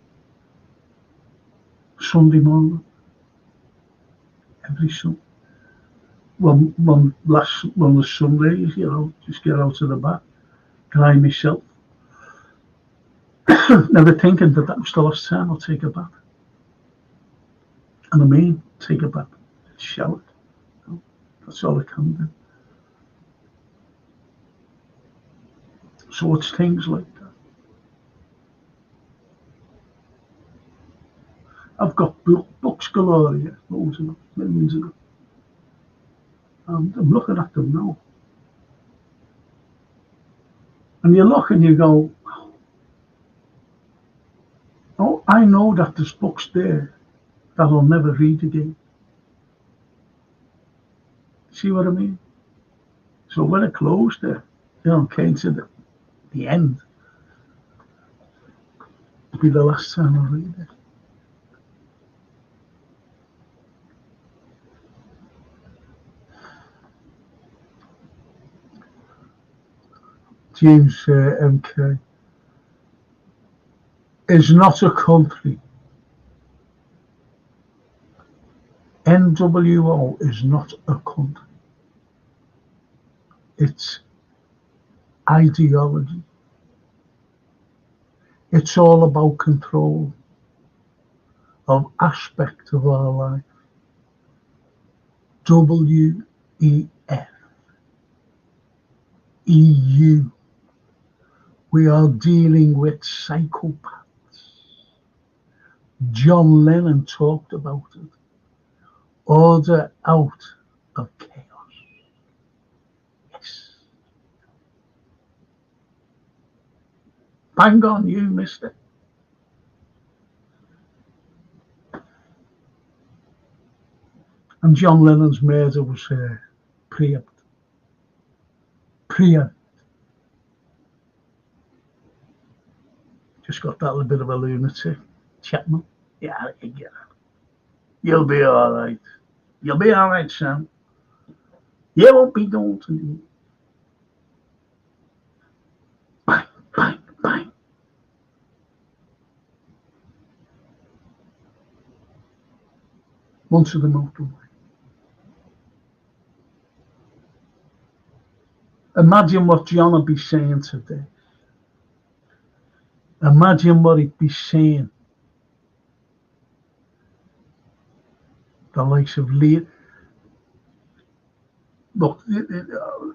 morning. Every Sunday. One the Sundays, just get out of the bath, dry myself. Never thinking that was the last time I'll take a bath. And I mean, take a bath, shower. That's all I can do. So it's things like that. I've got books galore here, loads of them, millions of them. And I'm looking at them now. And you look and you go, oh, I know that there's books there that I'll never read again. See what I mean? So when I closed it, came to the end, it'll be the last time I read it. James MK is not a country. NWO is not a country. It's ideology. It's all about control of aspect of our life. WEF. EU. We are dealing with psychopaths. John Lennon talked about it. order out of chaos. Yes. Bang on you, mister. And John Lennon's murder was preempt. Preempt. Just got that little bit of a lunatic. Chapman. Yeah, I get it. You'll be all right. You'll be all right, Sam. You won't be going to me. Bang, bang, bang. Onto the motorway. Imagine what John would be saying today. Imagine what he'd be saying. The likes of Lee. Look,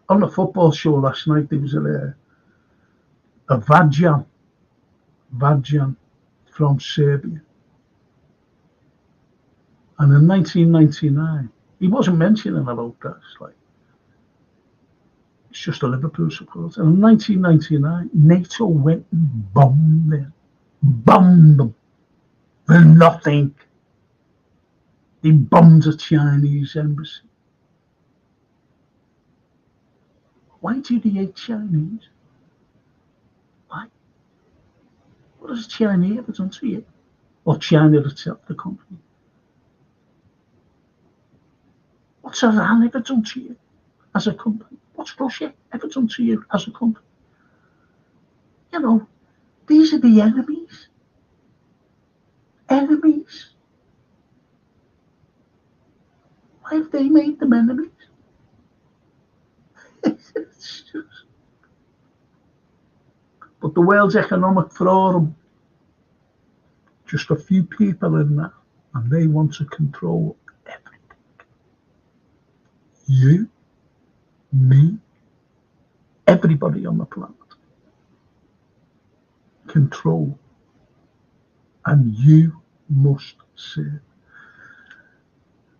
on the football show last night, there was a Vadjan from Serbia. And in 1999, he wasn't mentioning about that. It's just a Liverpool supporter. And in 1999, NATO went and bombed them. Bombed them for nothing. They bombed the Chinese embassy. Why do they hate Chinese? Why? What has China ever done to you? Or China itself, the country? What's Iran ever done to you as a country? What's Russia ever done to you as a country? You know, these are the enemies. Enemies. Why have they made them enemies? It's just... But the World Economic Forum, just a few people in that, and they want to control everything. You, me, everybody on the planet. Control. And you must serve.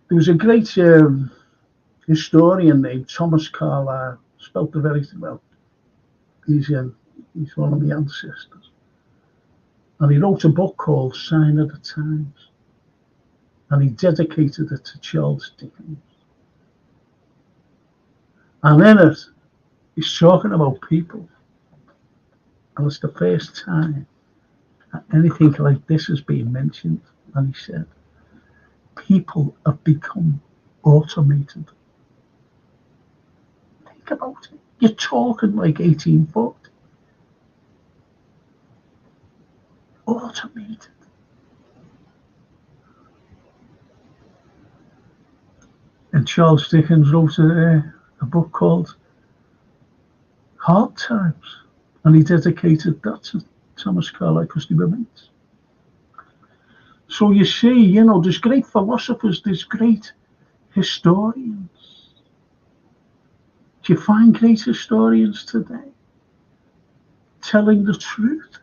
There was a great historian named Thomas Carlyle, spelt it very well. He's one of my ancestors. And he wrote a book called Sign of the Times. And he dedicated it to Charles Dickens. And in it, he's talking about people. And it's the first time that anything like this has been mentioned. And he said, people have become automated. Think about it. You're talking like 1840. Automated. And Charles Dickens wrote a book called Hard Times. And he dedicated that to Thomas Carlyle because they were mates. So you see, there's great philosophers, there's great historians. Do you find great historians today telling the truth?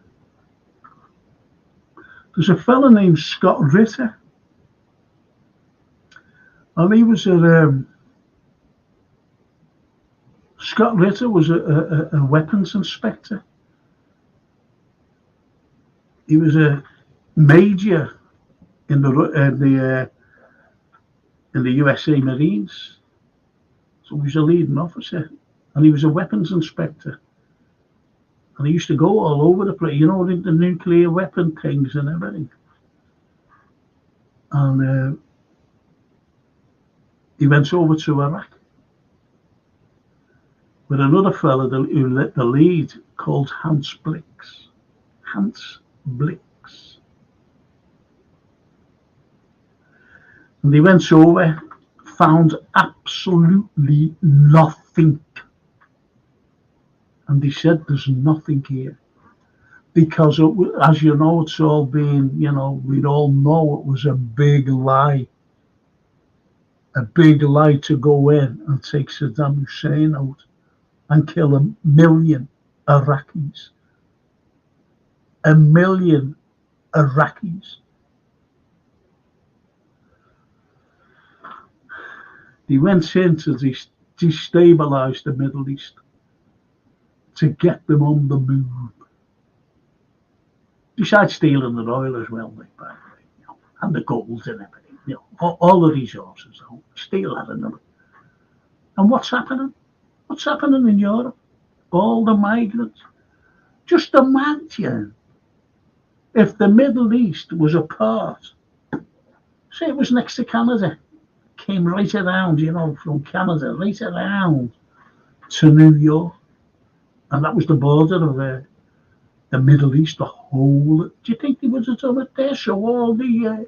There's a fellow named Scott Ritter, and he was Scott Ritter was a weapons inspector. He was a major in the USA Marines, so he was a leading officer, and he was a weapons inspector. And he used to go all over the place, the nuclear weapon things and everything. And he went over to Iraq with another fellow who led the lead called Hans Blix. Hans Blix. And he went over, found absolutely nothing. And he said, there's nothing here. Because, as you know, it's all been, we'd all know it was a big lie. A big lie to go in and take Saddam Hussein out and kill 1 million Iraqis. 1 million Iraqis. They went in to destabilise the Middle East, to get them on the move. Besides stealing the oil as well, like, by the way, and the gold and everything, all the resources, steal that and everything. And what's happening? What's happening in Europe? All the migrants. Just imagine if the Middle East was a part, say it was next to Canada, came right around, from Canada, right around to New York, and that was the border of the Middle East, the whole. Do you think they would have done it there? So all the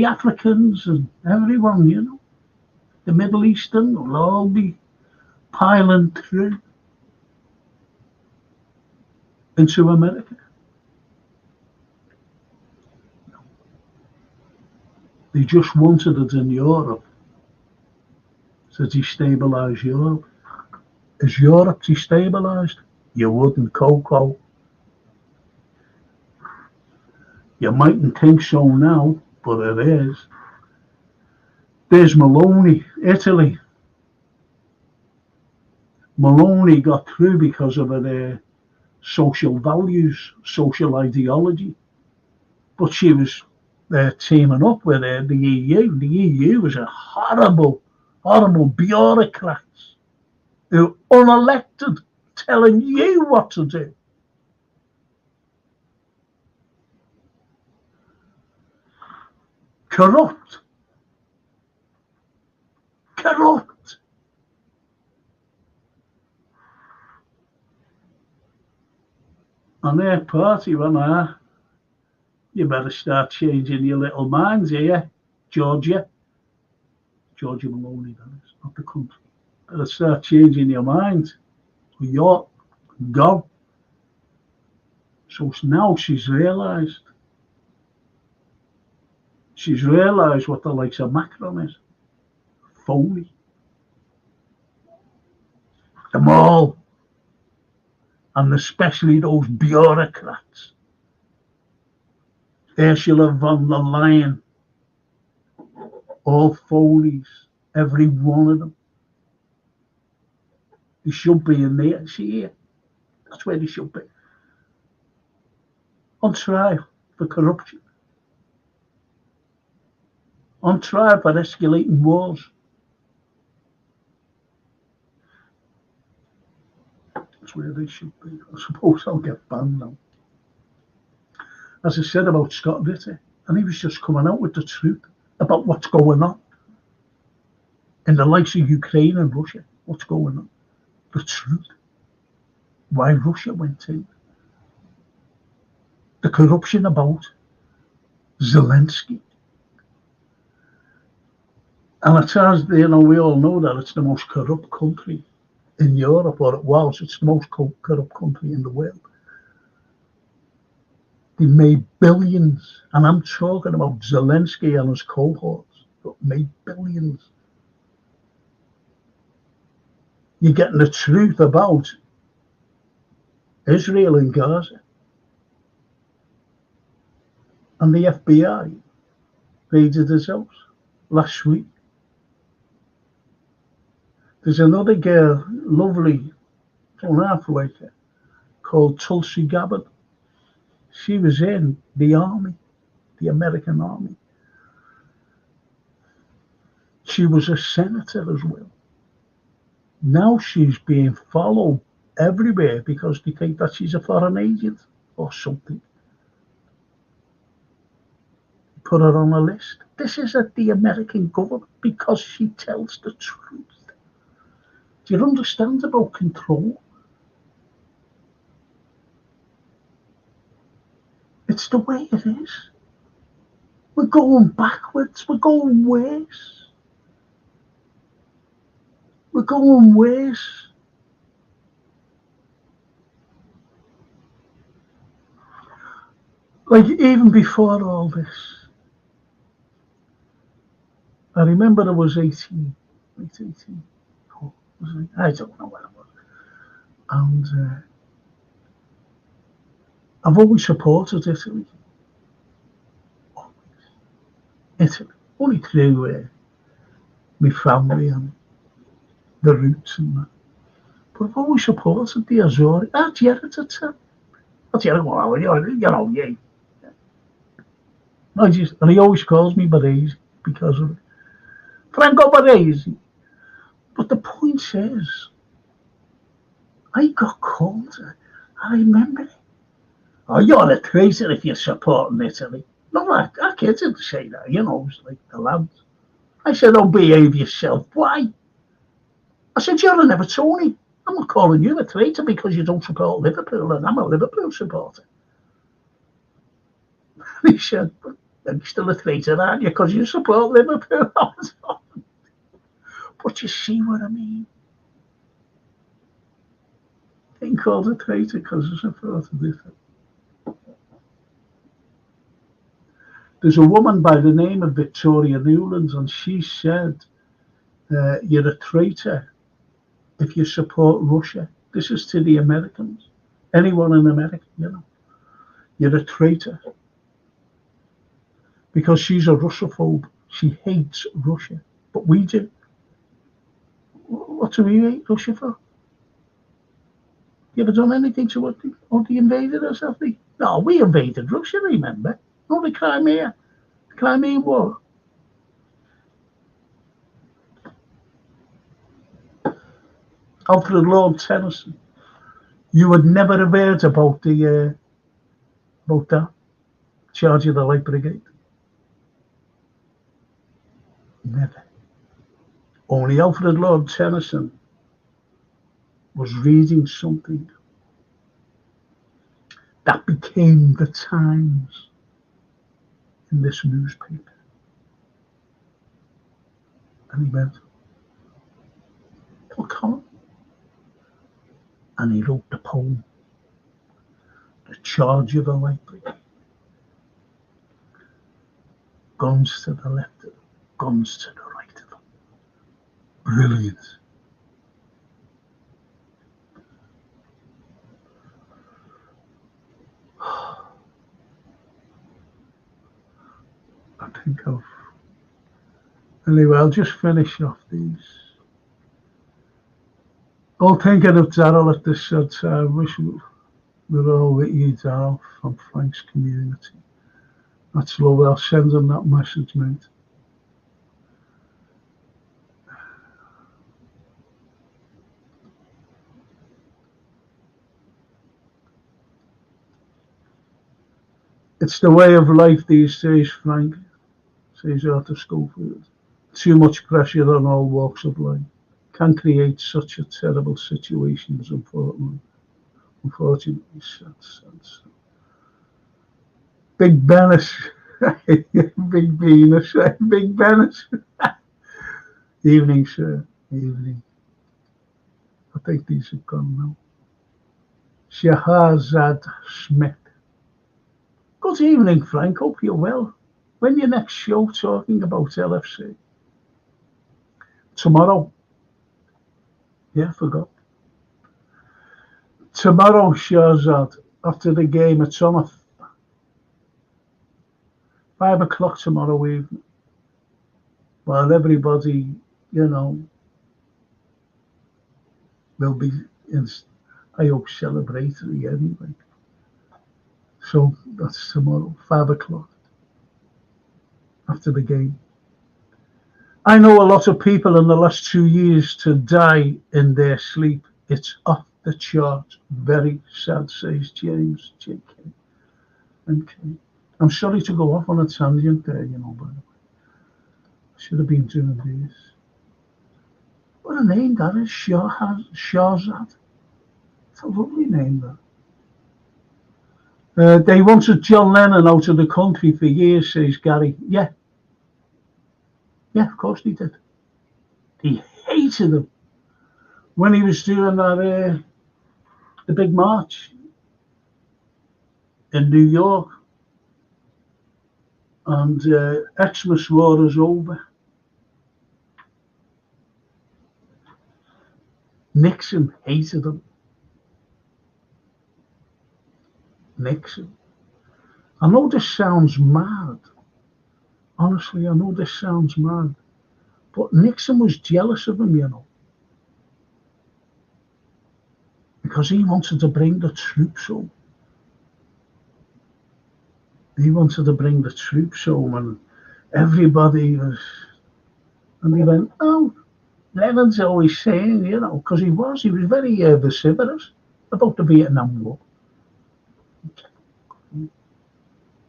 Africans and everyone, the Middle Eastern will all be piling through into America. They just wanted it in Europe to destabilise Europe. Is Europe destabilised? You wouldn't, Coco. You mightn't think so now, but it is. There's Maloney, Italy. Maloney got through because of their social values, social ideology. But she was teaming up with the EU. The EU was a horrible, horrible bureaucrats who are unelected, telling you what to do. Corrupt. And their party went, you better start changing your little minds here, Georgia. Georgia Maloney, that is, not the country. Better start changing your minds. You're go. So now she's realised. She's realised what the likes of Macron is. Phony. Them all. And especially those bureaucrats. Ursula von der Leyen. All phonies. Every one of them. They should be in there. See here. That's where they should be. On trial for corruption. On trial for escalating wars. That's where they should be. I suppose I'll get banned now. As I said about Scott Ritter, and he was just coming out with the truth about what's going on in the likes of Ukraine and Russia. What's going on? The truth. Why Russia went in. The corruption about Zelensky. And it has, we all know that it's the most corrupt country in Europe, or it was. It's the most corrupt country in the world. They made billions, and I'm talking about Zelensky and his cohorts, that made billions. You're getting the truth about Israel and Gaza. And the FBI raided his house last week. There's another girl, lovely, from Africa, called Tulsi Gabbard. She was in the army, the American army. She was a senator as well. Now she's being followed everywhere because they think that she's a foreign agent or something. Put her on a list. This is at the American government because she tells the truth. Do you understand about control? It's the way it is. We're going backwards. We're going worse. We're going worse. Like, even before all this, I remember I was 18. I don't know what it was. And I've always supported Italy. Always. Italy. Only through my family and the roots and that. But I've always supported the Azores. That's yeah, it's a tip. That's yeah, well, yeah. And he always calls me Baresi because of it. Franco Baresi. But the point is, I got called. I remember it. Oh, you're a traitor if you're supporting Italy. No, I kids didn't say that, it's like the lads. I said, oh, behave yourself. Why? I said, you're an Evertonian. I'm not calling you a traitor because you don't support Liverpool, and I'm a Liverpool supporter. He said, but you're still a traitor, aren't you, because you support Liverpool? But you see what I mean? Getting called a traitor because I supported Liverpool. There's a woman by the name of Victoria Newlands, and she said, you're a traitor if you support Russia. This is to the Americans. Anyone in America, you're a traitor. Because she's a Russophobe. She hates Russia. But we do. What do we hate Russia for? You ever done anything to what they invaded us, have they? No, we invaded Russia, remember? Not the Crimea. The Crimean War. Alfred Lord Tennyson. You would never have heard about that charge of the Light Brigade. Never. Only Alfred Lord Tennyson was reading something that became the Times in this newspaper. And he went, look on. And he wrote the poem, The Charge of the Light Brigade. Guns to the left of them, guns to the right of them. Brilliant. I think anyway, I'll just finish off these. All thinking of Darryl at this time. Wish we're all with you, Darryl, from Frank's community. That's lovely. I'll send him that message, mate. It's the way of life these days, Frank, says Arthur Schofield. Too much pressure on all walks of life can create such a terrible situations, unfortunately. Sad. Big Bennis. Big Venus. Big Bennis. Evening, sir. Evening. I think these have gone now. Shahrazad Smith. Good evening, Frank. Hope you're well. When your next show talking about LFC? Tomorrow. Yeah, forgot. Tomorrow, Shahrazad, after the game, it's on at 5 o'clock tomorrow evening. While everybody, will be, I hope, celebratory anyway. So that's tomorrow, 5 o'clock, after the game. I know a lot of people in the last 2 years to die in their sleep. It's off the chart. Very sad, says James J.K. Okay. I'm sorry to go off on a tangent there, by the way. I should have been doing this. What a name that is, Shahzad. It's a lovely name, that. They wanted John Lennon out of the country for years, says Gary. Yeah, of course they did. He hated him when he was doing that, the big march in New York. And Xmas war is over. Nixon hated him. Nixon. I know this sounds mad. Honestly, I know this sounds mad. But Nixon was jealous of him, because he wanted to bring the troops home. He wanted to bring the troops home, and everybody was, and he went, oh, Lennon's always saying, because he was very vociferous about the Vietnam War.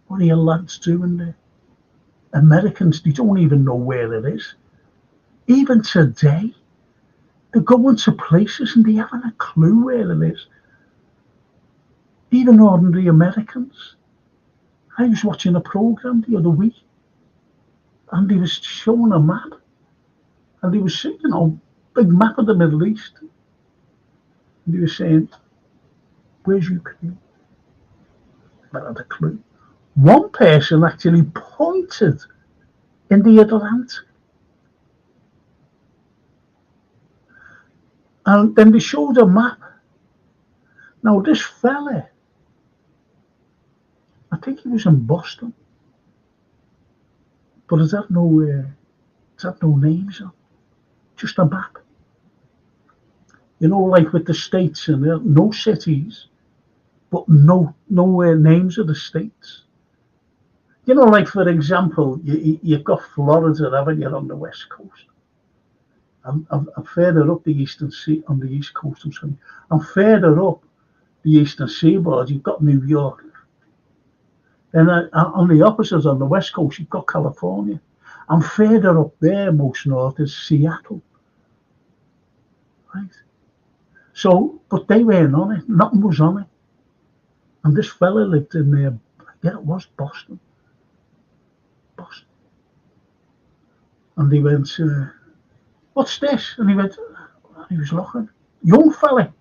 What are you lads doing there? Americans, they don't even know where it is. Even today, they're going to places and they haven't a clue where it is. Even ordinary Americans. I was watching a program the other week, and he was showing a map, and he was, big map of the Middle East, and he was saying, "Where's Ukraine?" I had a clue. One person actually pointed in the Atlantic, and then they showed a map. Now this fella, I think he was in Boston, but it had no names on, just a map. Like with the states, and no cities, but no names of the states. Like for example, you've got Florida, haven't you, on the west coast? I'm further up the eastern sea on the east coast. I'm sorry. I'm further up the eastern seaboard. You've got New York. Then on the opposite, on the west coast, you've got California. And further up there, most north, is Seattle. Right. So, but they weren't on it. Nothing was on it. And this fella lived in there. Yeah, it was Boston. Boston. And he went, what's this? And he was looking. Young fella,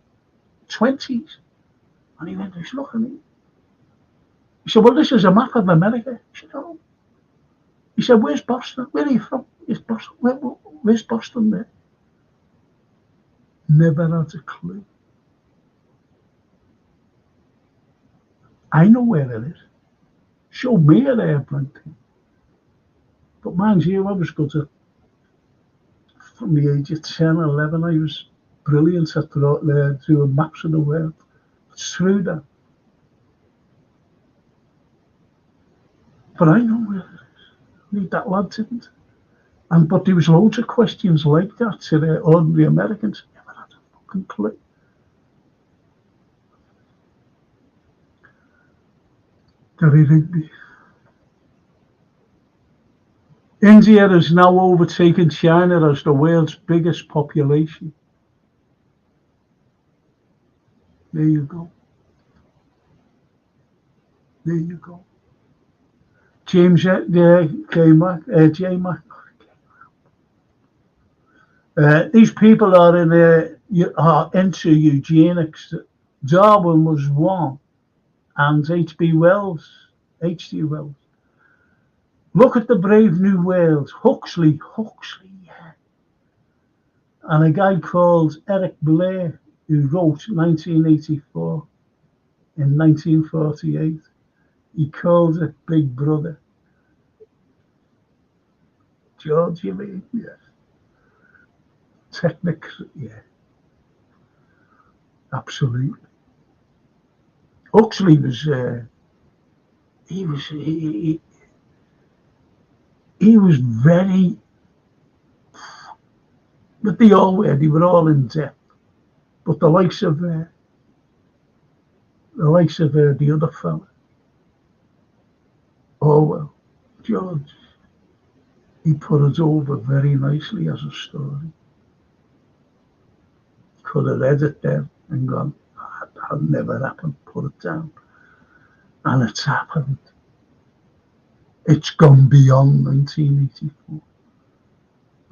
20s. And he was looking. He said, well, this is a map of America. He said, oh. He said, where's Boston? Where are you from? Is Boston? Where's Boston there? Never had a clue. I know where it is. Show me an airplane. But mind you, I was good from the age of 10, 11, I was brilliant at doing maps of the world. It's through that. But I know where it is. That lad didn't. But there was loads of questions like that to the ordinary Americans. Never had a fucking clue. Gary Rigby. India has now overtaken China as the world's biggest population. There you go. There you go. James, J-Mac. These people are into eugenics. Darwin was one, and H.G. Wells. Look at the Brave New World. Huxley, yeah. And a guy called Eric Blair, who wrote 1984 in 1948. He called it Big Brother. George, you mean? Yes. Technically, yeah. Absolutely. Huxley was, he was very, but they were all in depth. But the likes of the other fella, Orwell, George, he put it over very nicely as a story. Could have read it then and gone, that never happened, put it down. And it's happened. It's gone beyond 1984.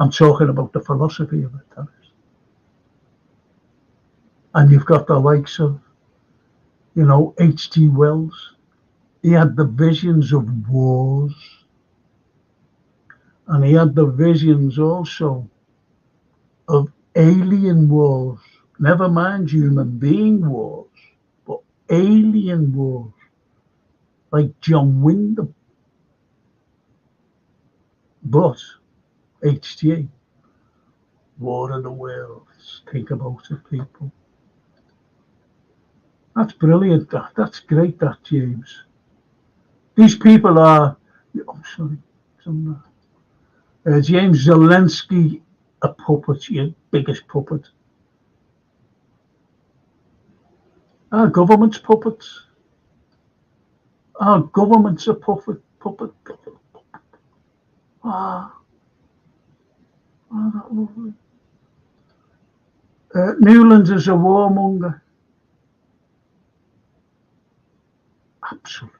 I'm talking about the philosophy of it, that is. And you've got the likes of, H.G. Wells. He had the visions of wars. And he had the visions also of alien wars. Never mind human being wars, but alien wars. Like John Wyndham. But H.G. War of the Worlds. Think about it, people. That's brilliant. That's great, that, James. These people are, oh, sorry, James Zelensky, a puppet, your biggest puppet. Our government's puppets. Our government's a puppet. Ah, that lovely. Newlands is a warmonger. Absolutely.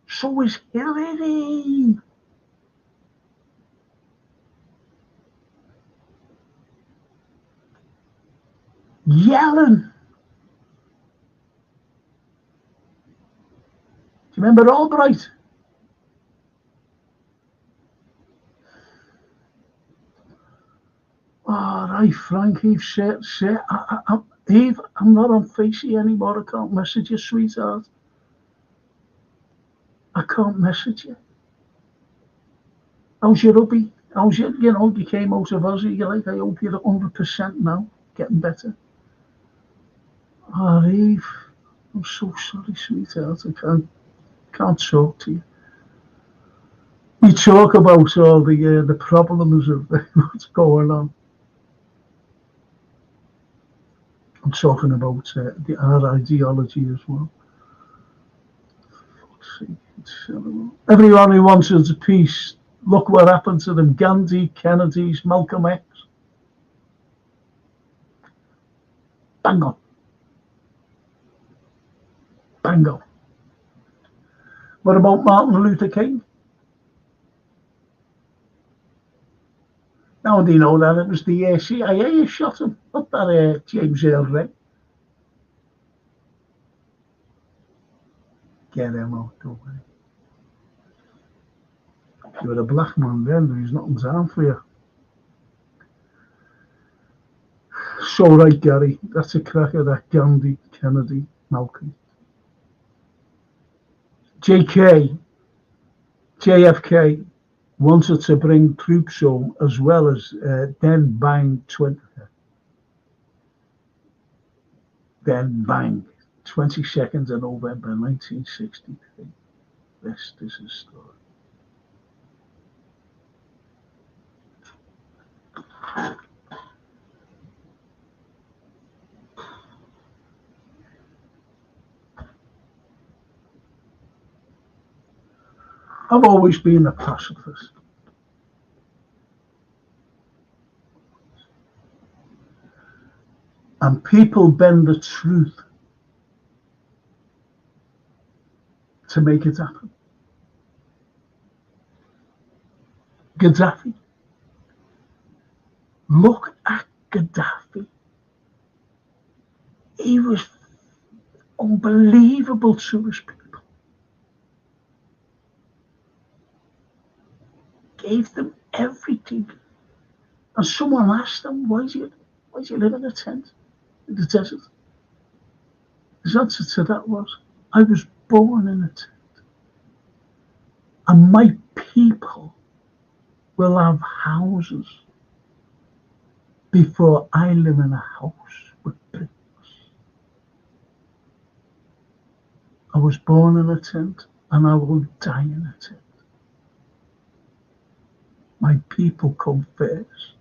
So is Hillary. Yellen. Do you remember Albright? All right, Frank, Eve, Eve, I'm not on Facey anymore. I can't message you, sweetheart. I can't message you. How's your hubby? How's your, you came out of Aussie. You're like, I hope you're 100% now. Getting better. Oh, Eve, I'm so sorry, sweetheart. I can't talk to you. We talk about all the problems of what's going on. I'm talking about our ideology as well. Everyone who wanted a peace, look what happened to them. Gandhi, Kennedy's, Malcolm X. Bang on. Bang on. What about Martin Luther King? Now do you know that it was the CIA who shot him, not that James Earl Ray. Get him out the way. If you were a black man then, there's nothing down for you. So right, Gary, that's a cracker, that Gandhi, Kennedy, Malcolm. JFK wanted to bring troops home as well as then bang 22nd of November 1963. Rest is his story. I've always been a pacifist. And people bend the truth to make it happen. Gaddafi. Look at Gaddafi. He was unbelievable to his people. Gave them everything. And someone asked him, why do you live in a tent in the desert? His answer to that was, I was born in a tent. And my people will have houses before I live in a house with bricks. I was born in a tent and I will die in a tent. My people come first.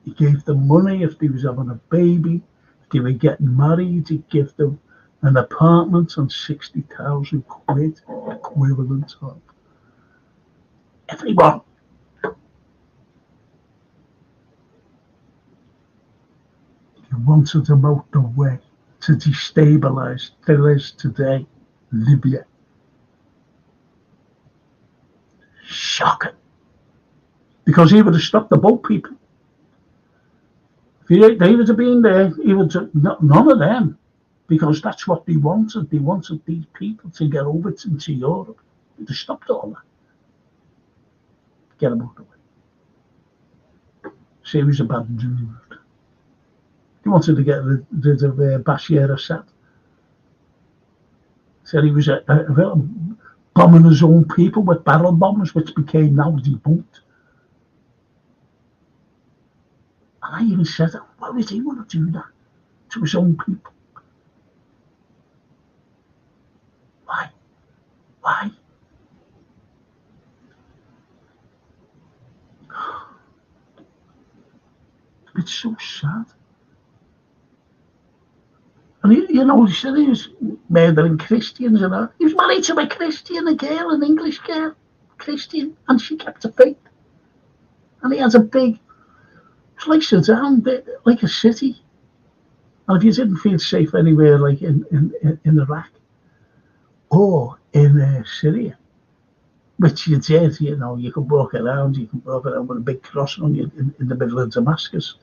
He gave them money if they was having a baby, if they were getting married, he'd give them an apartment on 60,000 quid equivalent of everyone. He wanted them out the way to destabilise. There is today Libya. Shocking. Because he would have stopped the boat people. If they would have been there, he would have, none of them, because that's what they wanted. They wanted these people to get over into Europe. He'd have stopped all that. Get them out of the way. Say he was a bad dude. He wanted to get rid of Bashar Assad. Said he was bombing his own people with barrel bombs, which became now debunked. And I even said, why would he want to do that to his own people? Why? Why? It's so sad. And he said he was murdering Christians and that. He was married to a Christian, a girl, an English girl, Christian, and she kept the faith. And he has a big, it's like Sudan, like a city. And if you didn't feel safe anywhere, like in Iraq or in Syria, which you did, you could walk around with a big cross on you in the middle of Damascus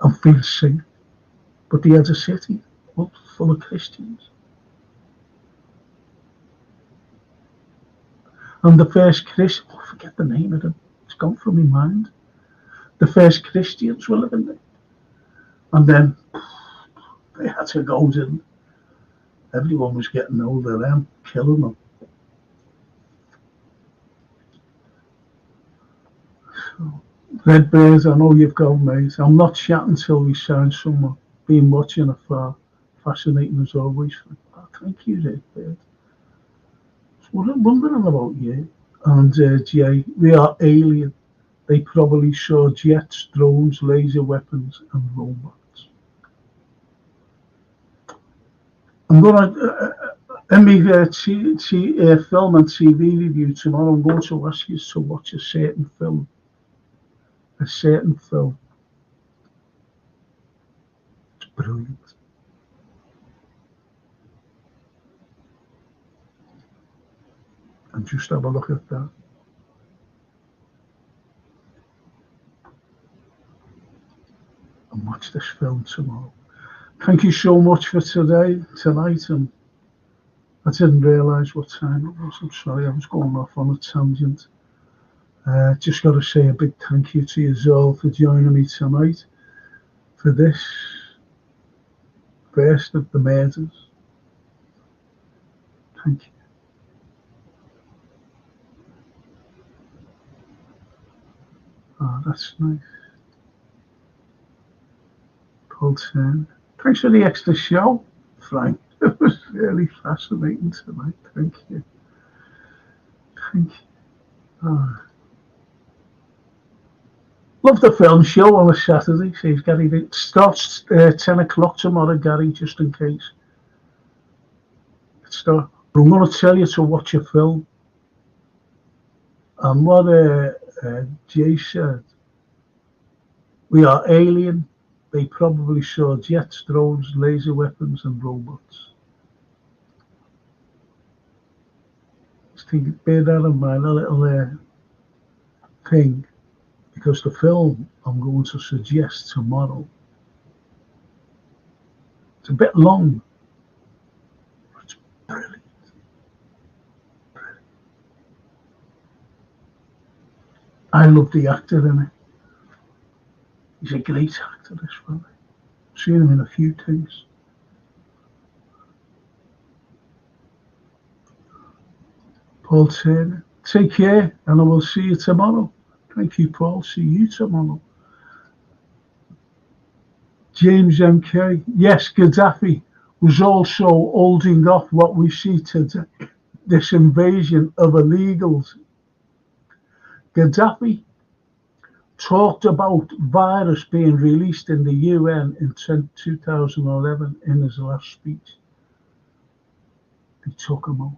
and feel safe. But he had a city full of Christians. And the first Christians, I forget the name of them, it's gone from my mind. The first Christians were living there. And then they had to go in. Everyone was getting older then, killing them. So, Red Bears, I know you've gone, mate. I'm not chatting till we sign someone. Been watching afar. Fascinating as always. Oh, thank you, Red Bears. Wondering about you. And Jay, we are alien. They probably saw jets, drones, laser weapons, and robots. I'm going to, in my film and TV review tomorrow, I'm going to ask you to watch a certain film. It's brilliant. And just have a look at that. And watch this film tomorrow. Thank you so much for tonight, and I didn't realise what time it was. I'm sorry, I was going off on a tangent. Just got to say a big thank you to you all for joining me tonight for this first of the murders. Thank you. Oh, that's nice. Paul Turner. Thanks for the extra show, Frank. It was really fascinating tonight. Thank you. Thank you. Oh. Love the film show on a Saturday, says Gary. It starts 10 o'clock tomorrow, Gary, just in case. But I'm going to tell you to watch a film. And what Jay said, we are alien. They probably saw jets, drones, laser weapons, and robots. Just bear that in mind, a little thing, because the film I'm going to suggest tomorrow, it's a bit long, but it's brilliant. I love the actor in it. He's a great actor, this fella. I've seen him in a few things. Paul Turner, take care, and I will see you tomorrow. Thank you, Paul. See you tomorrow. James MK, yes, Gaddafi was also holding off what we see today, this invasion of illegals. Gaddafi talked about virus being released in the UN in 2011 in his last speech. They took him out.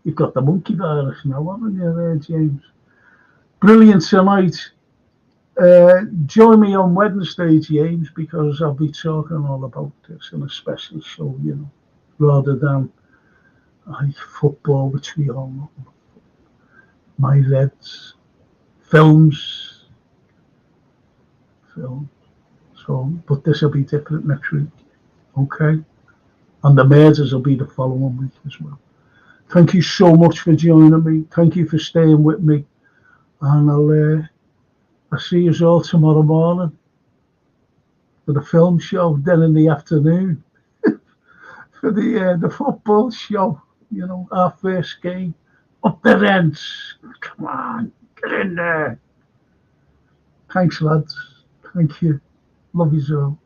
You've got the monkey virus now, haven't you there, James? Brilliant tonight. Join me on Wednesday, James, because I'll be talking all about this in a special show, rather than football, which we all know. My Reds, films. So, but this will be different next week, okay? And the murders will be the following week as well. Thank you so much for joining me. Thank you for staying with me. And I'll see you all tomorrow morning for the film show. Then in the afternoon for the football show. Our first game. Up the Reds. Come on. Get in there. Thanks, lads. Thank you. Love you all.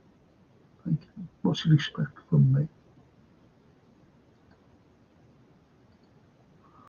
Thank you. Much respect from me.